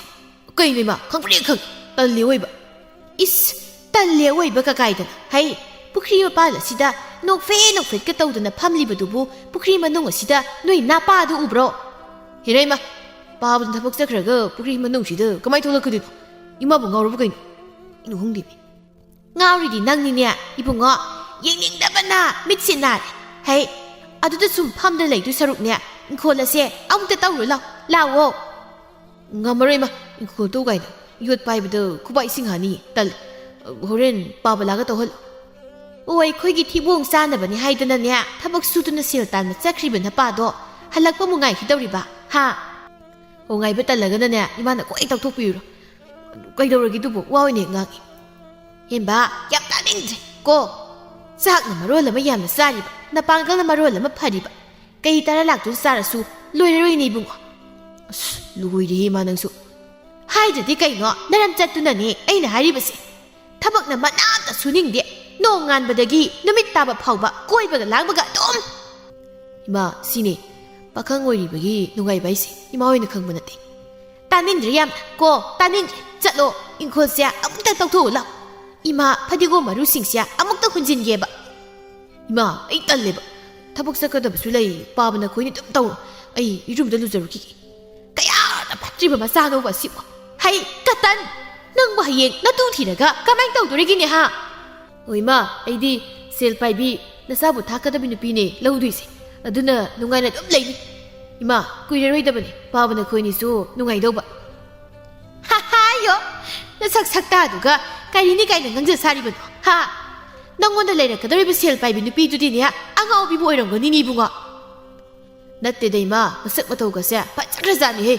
ꯀꯩꯅꯣ ꯏꯃꯥ ꯈꯪꯄ꯭ꯔꯦꯛ ꯈꯪ ꯇꯜꯂꯦ ꯑꯣꯏꯕ ꯏꯁ ꯇꯜꯂꯦ ꯑꯣꯏꯕ ꯀꯀꯥꯏꯗꯅ ꯍꯩ ꯄꯨꯈ꯭ꯔꯤ ꯃꯄꯥꯜ ꯑꯁꯤꯗ ꯅꯣꯛꯐꯦꯠꯀ ꯇꯧꯗꯅ ꯐꯝꯂꯤꯕꯗꯨꯕꯨ ꯄꯨꯈ꯭ꯔꯤ ꯃꯅꯨꯡ ꯑꯁꯤꯗ ꯅꯣꯏ ꯅꯥꯄꯥꯗꯨ ꯎꯕ꯭ꯔꯣ? ꯍꯤꯔꯩꯃ, ꯄꯥꯕꯗꯨꯅ ꯊꯕꯛ ꯆꯠꯈ꯭ꯔꯒ ꯄꯨꯈ꯭ꯔꯤ ꯃꯅꯨꯡꯁꯤꯗ ꯀꯃꯥꯏꯅ ꯊꯣꯛꯂꯛꯀꯗꯣꯏꯅꯣ? ꯏꯃꯥꯕꯨ ꯉꯥꯎꯔꯕ ꯀꯩꯅꯣ? ꯏꯅꯨ ꯍꯣꯡꯗꯦꯃꯤ. ꯉꯥꯎꯔꯤꯗꯤ ꯅꯪꯅꯤꯅꯦ ꯏꯕꯨꯡꯉꯣ. ꯌꯦꯡꯅꯤꯡꯗꯕꯅ ꯃꯤꯠꯁꯦ ꯅꯥꯔꯦ. ꯍꯩ, ꯑꯗꯨꯗ ꯁꯨꯝ ꯐꯝꯗ ꯂꯩꯗꯣꯏ ꯁꯔꯨꯛꯅꯦ ꯏꯪꯈꯣꯜ ꯑꯁꯦ ꯑꯃꯨꯛꯇ ꯇꯧꯔꯨ ꯂꯥꯛꯑꯣ. ꯉꯝꯃꯔꯣꯏꯃ, ꯏꯪꯈꯣꯜ ꯇꯧ ꯀꯥꯏꯅ ꯌꯣꯠ ꯄꯥꯏꯕꯗ ꯈꯨꯕꯥꯛ ꯏꯁꯤꯡ ꯍꯥꯅꯤ. ꯇꯜꯂꯦ. ꯍꯣꯔꯦꯟ ꯄꯥꯕꯂꯥꯒ ꯇꯧꯍꯜꯂꯣ. ꯑꯣ, ꯑꯩꯈꯣꯏꯒꯤ ꯊꯤꯕꯣꯡ ꯆꯥꯅꯕꯅꯤ ꯍꯥꯏꯗꯅꯅꯦ ꯊꯕꯛ ꯁꯨꯗꯨꯅ ꯁꯦꯜ ꯇꯥꯟꯕ ꯆꯠꯈ꯭ꯔꯤꯕ ꯅꯄꯥꯗꯣ ꯍꯜꯂꯛꯄ ꯑꯃꯨꯛ ꯉꯥꯏꯈꯤꯗꯧꯔꯤꯕ ꯍꯥ? ꯑꯣ, ꯉꯥꯏꯕ ꯇꯜꯂꯒꯅꯅꯦ ꯏꯃꯥꯅ ꯀꯣꯏ ꯇꯧꯊꯣꯛꯄꯤꯔꯣ. ꯀꯩꯗꯧꯔꯒꯦ ꯑꯗꯨꯕꯨ ꯋꯥ ꯑꯣꯏꯅ ꯉꯥꯡꯉꯤ. ꯍꯦꯟꯕ ꯌꯥꯝ ꯇꯥꯅꯤꯡꯗ꯭ꯔꯦ ꯀꯣ. ꯆꯥꯛꯅ ꯃꯔꯣꯜ ꯑꯃ ꯌꯥꯝꯅ ꯆꯥꯔꯤꯕ, ꯅꯄꯥꯡꯒꯜꯅ ꯃꯔꯣꯜ ꯑꯃ ꯐꯔꯤꯕ. ꯀꯩ ꯇꯔꯥ ꯂꯥꯛꯇꯨꯅ ꯆꯥꯔꯁꯨ ꯂꯣꯏꯔꯔꯣꯏꯅꯦ ꯏꯕꯨꯡꯉꯣ. ꯑꯁ, ꯂꯣꯏꯔꯦꯍꯦ ꯏꯃꯥ ꯅꯪꯁꯨ. ꯍꯥꯏꯗ꯭ꯔꯗꯤ ꯀꯩꯅꯣ, ꯅꯔꯝ ꯆꯠꯇꯨꯅꯅꯦ ꯑꯩꯅ ꯍꯥꯏꯔꯤꯕꯁꯦ. ꯊꯕꯛꯅ ꯃꯅꯥꯝꯇ ꯁꯨꯅꯤꯡꯗꯦ. ꯅꯣꯡ ꯉꯥꯟꯕꯗꯒꯤ ꯅꯨꯃꯤꯠ ꯇꯥꯕ ꯐꯥꯎꯕ ꯀꯣꯏꯕꯒ ꯂꯥꯡꯕꯒ ꯑꯗꯨꯝ. ꯏꯃꯥ, ꯁꯤꯅꯦ ꯄꯥꯈꯪ ꯑꯣꯏꯔꯤꯕꯒꯤ ꯅꯨꯡꯉꯥꯏꯕ ꯍꯥꯏꯁꯦ. ꯏꯃꯥ ꯍꯣꯏꯅ ꯈꯪꯕ ꯅꯠꯇꯦ. ꯇꯥꯅꯤꯡꯗ꯭ꯔꯦ ꯌꯥꯝꯅ ꯀꯣ, ꯇꯥꯅꯤꯡꯗ꯭ꯔꯦ. ꯆꯠꯂꯣ, ꯏꯪꯈꯣꯜꯁꯦ ꯑꯃꯨꯛꯇ ꯇꯧꯊꯣꯛꯎ ꯂꯥꯎ. ꯏꯃꯥ, ꯐꯗꯤꯒꯣꯝ ꯃꯔꯨꯁꯤꯡꯁꯦ ꯑꯃꯨꯛꯇ ꯍꯨꯟꯖꯤꯟꯒꯦꯕ. ꯏꯃꯥ, ꯑꯩ ꯇꯜꯂꯦꯕ. ꯊꯕꯛ ꯆꯠꯀꯗꯕꯁꯨ ꯂꯩ. ꯄꯥꯕꯅ ꯈꯣꯏꯅꯤ ꯑꯗꯨꯝ ꯇꯧꯔꯣ. ꯑꯩ ꯏꯔꯨꯝꯗ ꯂꯨꯖꯔꯨꯈꯤꯒꯦ. ꯀꯌꯥꯗ ꯐꯠꯇ꯭ꯔꯤꯕ ꯃꯆꯥꯅꯣꯕ ꯑꯁꯤꯕꯨ. ꯍꯩ ꯀꯇꯟ, ꯅꯪꯕꯨ ꯍꯌꯦꯡ ꯅꯇꯨ ꯊꯤꯔꯒ ꯀꯃꯥꯏꯅ ꯇꯧꯗꯣꯔꯤꯒꯤꯅꯦ ꯍꯥ? ꯍꯣꯏ ꯏꯃꯥ, ꯑꯩꯗꯤ ꯁꯦꯜ ꯄꯥꯏꯕꯤ ꯅꯆꯥꯕꯨ ꯊꯥꯛꯀꯗꯕꯤ ꯅꯨꯄꯤꯅꯦ ꯂꯧꯗꯣꯏꯁꯦ. ꯑꯗꯨꯅ ꯅꯨꯡꯉꯥꯏꯅ ꯑꯗꯨꯝ ꯂꯩꯅꯤ. ꯏꯃꯥ, ꯀꯨꯏꯔꯔꯣꯏꯗꯕꯅꯤ ꯄꯥꯕꯅ ꯈꯣꯏꯅꯤꯁꯨ ꯅꯨꯡꯉꯥꯏꯗꯧꯕ. ꯍꯥꯌꯣ, ꯅꯁꯛ ꯁꯛꯇꯥꯗꯨꯒ ꯀꯔꯤꯅꯤ ꯀꯥꯏꯅ ꯉꯥꯡꯖ ꯁꯥꯔꯤꯕꯅꯣ ꯍꯥ? ꯅꯪꯉꯣꯟꯗ ꯂꯩꯔꯛꯀꯗꯧꯔꯤꯕ ꯁꯦꯜ ꯄꯥꯏꯕꯤ ꯅꯨꯄꯤꯗꯨꯗꯤꯅꯦ ꯑꯉꯥꯎꯕꯤꯕꯨ ꯑꯣꯏꯔꯝꯒꯅꯤꯅꯦ ꯏꯕꯨꯡꯉꯣ. ꯅꯠꯇꯦꯗ ꯏꯃꯥ, ꯃꯁꯛ ꯃꯇꯧꯒꯁꯦ ꯐꯖꯈ꯭ꯔꯖꯥꯠꯅꯤꯍꯦ.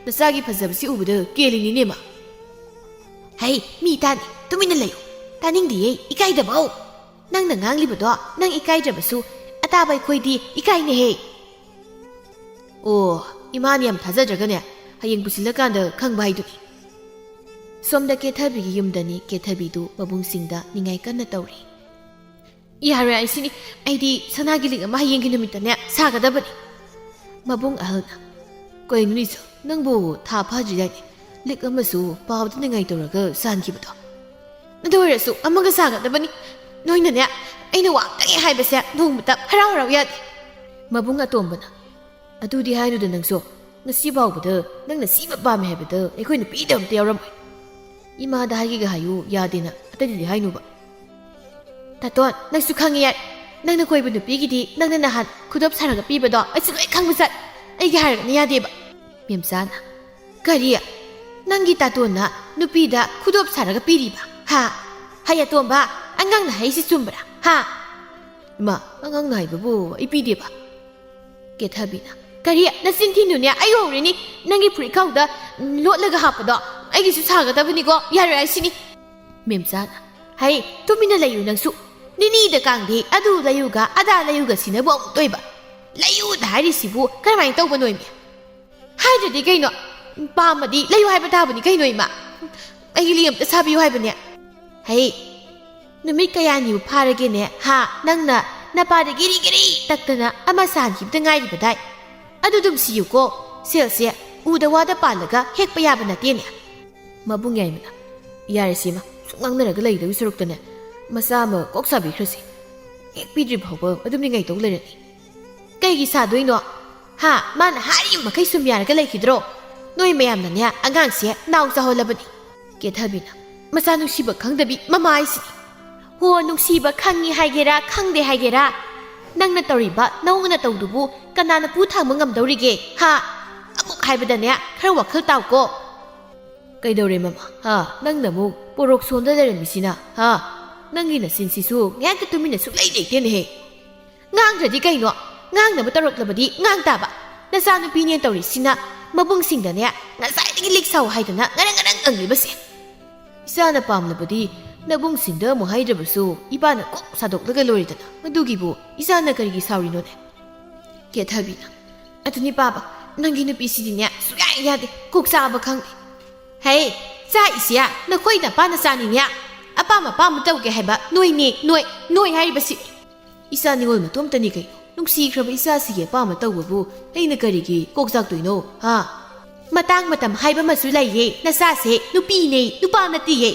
ꯅꯆꯥꯒꯤ ꯐꯖꯕꯁꯤ ꯎꯕꯗ ꯀꯦꯜꯂꯤꯅꯤꯅꯦ ꯃꯥ. ꯍꯩ, ꯃꯤ ꯇꯥꯅꯤ, ꯇꯨꯃꯤꯟꯅ ꯂꯩꯌꯨ. ꯇꯥꯅꯤꯡꯗꯤꯌꯦ, ꯏꯀꯥꯏꯗꯕꯧ. ꯅꯪꯅ ꯉꯥꯡꯂꯤꯕꯗꯣ ꯅꯪ ꯏꯀꯥꯏꯗ꯭ꯔꯕꯁꯨ ꯑꯇꯥꯕ ꯑꯩꯈꯣꯏꯗꯤ ꯏꯀꯥꯏꯅꯦꯍꯦ. ꯑꯣ, ꯏꯃꯥꯅ ꯌꯥꯝ ꯊꯥꯖꯗ꯭ꯔꯒꯅꯦ ꯍꯌꯦꯡ ꯄꯨꯁꯤꯜꯂꯀꯥꯟꯗ ꯈꯪꯕ ꯍꯥꯏꯗꯨꯅꯤ. ꯁꯣꯝꯗ ꯀꯦꯊꯕꯤꯒꯤ ꯌꯨꯝꯗꯅꯤ. ꯀꯦꯊꯕꯤꯗꯨ ꯃꯕꯨꯡꯁꯤꯡꯗ ꯅꯤꯡꯉꯥꯏ ꯀꯟꯅ ꯇꯧꯔꯤ. ꯌꯥꯔꯣꯏ ꯑꯩꯁꯤꯅꯤ. ꯑꯩꯗꯤ ꯁꯅꯥꯒꯤ ꯂꯤꯛ ꯑꯃ ꯍꯌꯦꯡꯒꯤ ꯅꯨꯃꯤꯠꯇꯅꯦ ꯁꯥꯒꯗꯕꯅꯤ. ꯃꯕꯨꯡ ꯑꯍꯜꯅ, ꯀꯩꯅꯣ ꯅꯤꯁꯨ, ꯅꯪꯕꯨ ꯊꯥ ꯐꯥꯗ꯭ꯔꯤꯗꯥꯏꯅꯦ ꯂꯤꯛ ꯑꯃꯁꯨ ꯄꯥꯕꯗ ꯅꯤꯡꯉꯥꯏ ꯇꯧꯔꯒ ꯁꯥꯟꯈꯤꯕꯗꯣ? ꯑꯗꯨ ꯑꯣꯏꯔꯁꯨ ꯑꯃꯒ ꯁꯥꯒꯗꯕꯅꯤ. ꯅꯣꯏꯅꯅꯦ ꯑꯩꯅ ꯋꯥꯡꯇꯪꯉꯦ ꯍꯥꯏꯕꯁꯦ ꯅꯣꯡꯃꯇ ꯍꯔꯥꯎ ꯌꯥꯗꯦ. ꯃꯕꯨꯡ ꯑꯇꯣꯝꯕꯅ, ꯑꯗꯨꯗꯤ ꯍꯥꯏꯅꯨꯗ ꯅꯪꯁꯨ. ꯉꯁꯤ ꯐꯥꯎꯕꯗ ꯅꯪꯅ ꯁꯤꯃ ꯄꯥꯝꯃꯦ ꯍꯥꯏꯕꯗ ꯑꯩꯈꯣꯏꯅ ꯄꯤꯗꯕ ꯑꯝꯇ ꯌꯥꯎꯔꯝꯃꯣꯏ. ꯏꯃꯥꯗ ꯍꯥꯏꯒꯦꯒ ꯍꯥꯏꯌꯨ ꯌꯥꯗꯦꯅ ꯑꯇꯩꯗꯗꯤ ꯍꯥꯏꯅꯨꯕ. ꯇꯥꯇꯣꯟ, ꯅꯪꯁꯨ ꯈꯪꯉꯤ ꯌꯥꯏ. ꯅꯪꯅ ꯀꯣꯏꯕ ꯅꯨꯄꯤꯒꯤꯗꯤ ꯅꯪꯅ ꯅꯍꯥꯟ ꯈꯨꯗꯣꯞ ꯁꯥꯔꯒ ꯄꯤꯕꯗꯣ ꯑꯩꯁꯨ ꯂꯣꯏ ꯈꯪꯕ ꯆꯠ. ꯑꯩꯒꯤ ꯍꯥꯏꯔꯒꯅ ꯌꯥꯗꯦꯕ. ꯃꯦꯝꯆꯥꯅ, ꯀꯔꯤ? ꯅꯪꯒꯤ ꯇꯥꯇꯣꯟꯅ ꯅꯨꯄꯤꯗ ꯈꯨꯗꯣꯞ ꯁꯥꯔꯒ ꯄꯤꯔꯤꯕ ꯍꯥ? ꯍꯩ ꯑꯇꯣꯝꯕ, ꯑꯉꯥꯡꯅ ꯍꯥꯏꯁꯤ ꯆꯨꯝꯕ꯭ꯔꯥ ꯍꯥ? ꯏꯃꯥ, ꯑꯉꯥꯡꯅ ꯍꯥꯏꯕꯕꯨ ꯑꯩ ꯄꯤꯗꯦꯕ. ꯀꯦꯊꯕꯤꯅ, ꯀꯔꯤ? ꯅꯆꯤꯟ ꯊꯤꯅꯨꯅꯦ, ꯑꯩ ꯎꯔꯤꯅꯤ. ꯅꯪꯒꯤ ꯐꯨꯔꯤꯠꯈꯥꯎꯗ ꯂꯣꯠꯂꯒ ꯍꯥꯞꯄꯗꯣ ꯑꯩꯒꯤꯁꯨ ꯁꯥꯒꯗꯕꯅꯤꯀꯣ. ꯌꯥꯔꯣꯏ ꯍꯥꯏꯁꯤꯅꯤ. ꯃꯦꯝꯆꯥꯅ, ꯍꯩ ꯇꯨꯃꯤꯟꯅ ꯂꯩꯌꯨ ꯅꯪꯁꯨ. ꯅꯤꯅꯤꯗ ꯀꯥꯡꯗꯤ ꯑꯗꯨ ꯂꯩꯌꯨꯒ ꯑꯗꯥ ꯂꯩꯌꯨꯒ ꯁꯤꯅꯕꯨ ꯑꯃꯨꯛ ꯇꯣꯏꯕ. ꯂꯩꯌꯨꯗ ꯍꯥꯏꯔꯤꯁꯤꯕꯨ ꯀꯔꯝꯍꯥꯏꯅ ꯇꯧꯕꯅꯣ ꯏꯃꯤ? ꯍꯥꯏꯗ꯭ꯔꯗꯤ ꯀꯩꯅꯣ? ꯄꯥꯝꯃꯗꯤ ꯂꯩꯌꯨ ꯍꯥꯏꯕ ꯇꯥꯕꯅꯤ ꯀꯩꯅꯣ ꯏꯃꯥ. ꯑꯩꯒꯤ ꯂꯤꯛ ꯑꯝꯇ ꯁꯥꯕꯤꯌꯨ ꯍꯥꯏꯕꯅꯦ. ꯍꯩ, ꯅꯨꯃꯤꯠ ꯀꯌꯥꯅꯤꯕꯨ ꯐꯥꯔꯒꯦꯅꯦ ꯍꯥ? ꯅꯪꯅ ꯅꯄꯥꯗ ꯒꯤꯔꯤ ꯇꯛꯇꯅ ꯑꯃ ꯁꯥꯟꯈꯤꯕꯗ ꯉꯥꯏꯔꯤꯕꯗꯥꯏ. ꯑꯗꯨ ꯑꯗꯨꯝ ꯁꯤꯌꯨꯀꯣ. ꯁꯦꯜꯁꯦ ꯎꯗ ꯋꯥꯗ ꯄꯥꯜꯂꯒ ꯍꯦꯛꯄ ꯌꯥꯕ ꯅꯠꯇꯦꯅꯦ. ꯃꯕꯨꯡ ꯌꯥꯏꯃꯅ, ꯌꯥꯔꯦ ꯁꯤꯃ, ꯁꯨꯝ ꯉꯥꯡꯅꯔꯒ ꯂꯩꯗꯧꯒꯤ ꯁꯔꯨꯛꯇꯅꯦ ꯃꯆꯥ ꯑꯃ ꯀꯣꯛ ꯁꯥꯕꯤꯈ꯭ꯔꯁꯤ. ꯍꯦꯛ ꯄꯤꯗ꯭ꯔꯤ ꯐꯥꯎꯕ ꯑꯗꯨꯝ ꯅꯤꯡꯉꯥꯏ ꯇꯧ ꯂꯩꯔꯅꯤ. ꯀꯩꯒꯤ ꯁꯥꯗꯣꯏꯅꯣ ꯍꯥ? ꯃꯥꯅ ꯍꯥꯏꯔꯤꯕ ꯃꯈꯩ ꯁꯨꯝ ꯌꯥꯔꯒ ꯂꯩꯈꯤꯗ꯭ꯔꯣ? ꯅꯣꯏ ꯃꯌꯥꯝꯅꯅꯦ ꯑꯉꯥꯡꯁꯦ ꯅꯥꯎ ꯆꯥꯎꯍꯜꯂꯕꯅꯤ. ꯀꯦꯊꯕꯤꯅ, ꯃꯆꯥ ꯅꯨꯡꯁꯤꯕ ꯈꯪꯗꯕꯤ ꯃꯃꯥ ꯍꯥꯏꯁꯤꯅꯤ. ꯍꯣ, ꯅꯨꯡꯁꯤꯕ ꯈꯪꯉꯤ ꯍꯥꯏꯒꯦꯔꯥ ꯈꯪꯗꯦ ꯍꯥꯏꯒꯦꯔꯥ, ꯅꯪꯅ ꯇꯧꯔꯤꯕ ꯅꯪꯅ ꯇꯧꯗꯨꯕꯨ ꯀꯅꯥꯅ ꯄꯨ ꯊꯥꯡꯕ ꯉꯝꯗꯧꯔꯤꯒꯦ ꯍꯥ? ꯑꯃꯨꯛ ꯍꯥꯏꯕꯗꯅꯦ ꯈꯔ ꯋꯥꯈꯜ ꯇꯥꯎꯀꯣ. ꯀꯩꯗꯧꯔꯦ ꯃꯃꯥ ꯍꯥ? ꯅꯪꯅ ꯑꯃꯨꯛ ꯄꯣꯔꯣꯛ ꯁꯣꯟꯗ ꯂꯩꯔꯝꯃꯤꯁꯤꯅ ꯍꯥ? ꯅꯪꯒꯤ ꯅꯆꯤꯟꯁꯤꯁꯨ ꯉꯥꯛꯇ ꯇꯨꯃꯤꯟꯅ ꯁꯨꯛꯂꯩ ꯂꯩꯇꯦꯅꯦꯍꯦ. ꯉꯥꯡꯗ꯭ꯔꯗꯤ ꯀꯩꯅോ? ꯉꯥꯡꯅꯕ ꯇꯧꯔꯛꯂꯕꯗꯤ ꯉꯥꯡ ꯇꯥꯕ. ꯅꯆꯥꯅꯨꯄꯤꯅꯦ ꯇꯧꯔꯤꯁꯤꯅ ꯃꯕꯨꯡꯁꯤꯡꯗꯅꯦ ꯉꯁꯥꯏꯗꯒꯤ ꯂꯤꯛ ꯁꯥꯎ ꯍꯥꯏꯗꯅ ꯉꯔꯪ ꯉꯪꯂꯤꯕꯁꯦ. ꯏꯆꯥꯅ ꯄꯥꯝꯂꯕꯗꯤ ꯅꯕꯨꯡꯁꯤꯡꯗ ꯑꯃꯨꯛ ꯍꯥꯏꯗ꯭ꯔꯕꯁꯨ ꯏꯄꯥꯅ ꯀꯣꯛ ꯁꯥꯗꯣꯛꯂꯒ ꯂꯣꯏꯔꯦꯗꯅ. ꯑꯗꯨꯒꯤꯕꯨ ꯏꯆꯥꯅ ꯀꯔꯤꯒꯤ ꯁꯥꯎꯔꯤꯅꯣꯅꯦ? ꯀꯦꯊꯕꯤꯅ, ꯑꯗꯨꯅꯤ ꯄꯥꯕ, ꯅꯪꯒꯤ ꯅꯨꯄꯤꯁꯤꯗꯤꯅꯦ ꯁꯨꯛꯌꯥ ꯌꯥꯗꯦ. ꯀꯣꯛ ꯆꯥꯕ ꯈꯪꯗꯦ. ꯍꯩ, ꯆꯥꯛꯏꯁꯦ ꯅꯈꯣꯏ ꯅꯄꯥꯅ ꯆꯥꯅꯤꯅꯦ. ꯑꯄꯥꯝ ꯑꯄꯥꯝꯕ ꯇꯧꯒꯦ ꯍꯥꯏꯕ ꯅꯣꯏꯅꯦ. ꯅꯣꯏ ꯍꯥꯏꯔꯤꯕꯁꯤ. ꯏꯆꯥ ꯅꯤꯉꯣꯜ ꯃꯇꯣꯝꯇꯅꯤ ꯀꯩꯅꯣ. ꯅꯨꯡꯁꯤꯈ꯭ꯔꯕ ꯏꯆꯥꯁꯤꯒꯤ ꯑꯄꯥꯝꯕ ꯇꯧꯕꯕꯨ ꯑꯩꯅ ꯀꯔꯤꯒꯤ ꯀꯣꯛ ꯆꯥꯛꯇꯣꯏꯅꯣ ꯍꯥ? ꯃꯇꯥꯡ ꯃꯇꯝ ꯍꯥꯏꯕ ꯑꯃꯁꯨ ꯂꯩꯌꯦ. ꯅꯆꯥꯁꯦ ꯅꯨꯄꯤꯅꯦ, ꯅꯨꯄꯥ ꯅꯠꯇꯤꯌꯦ.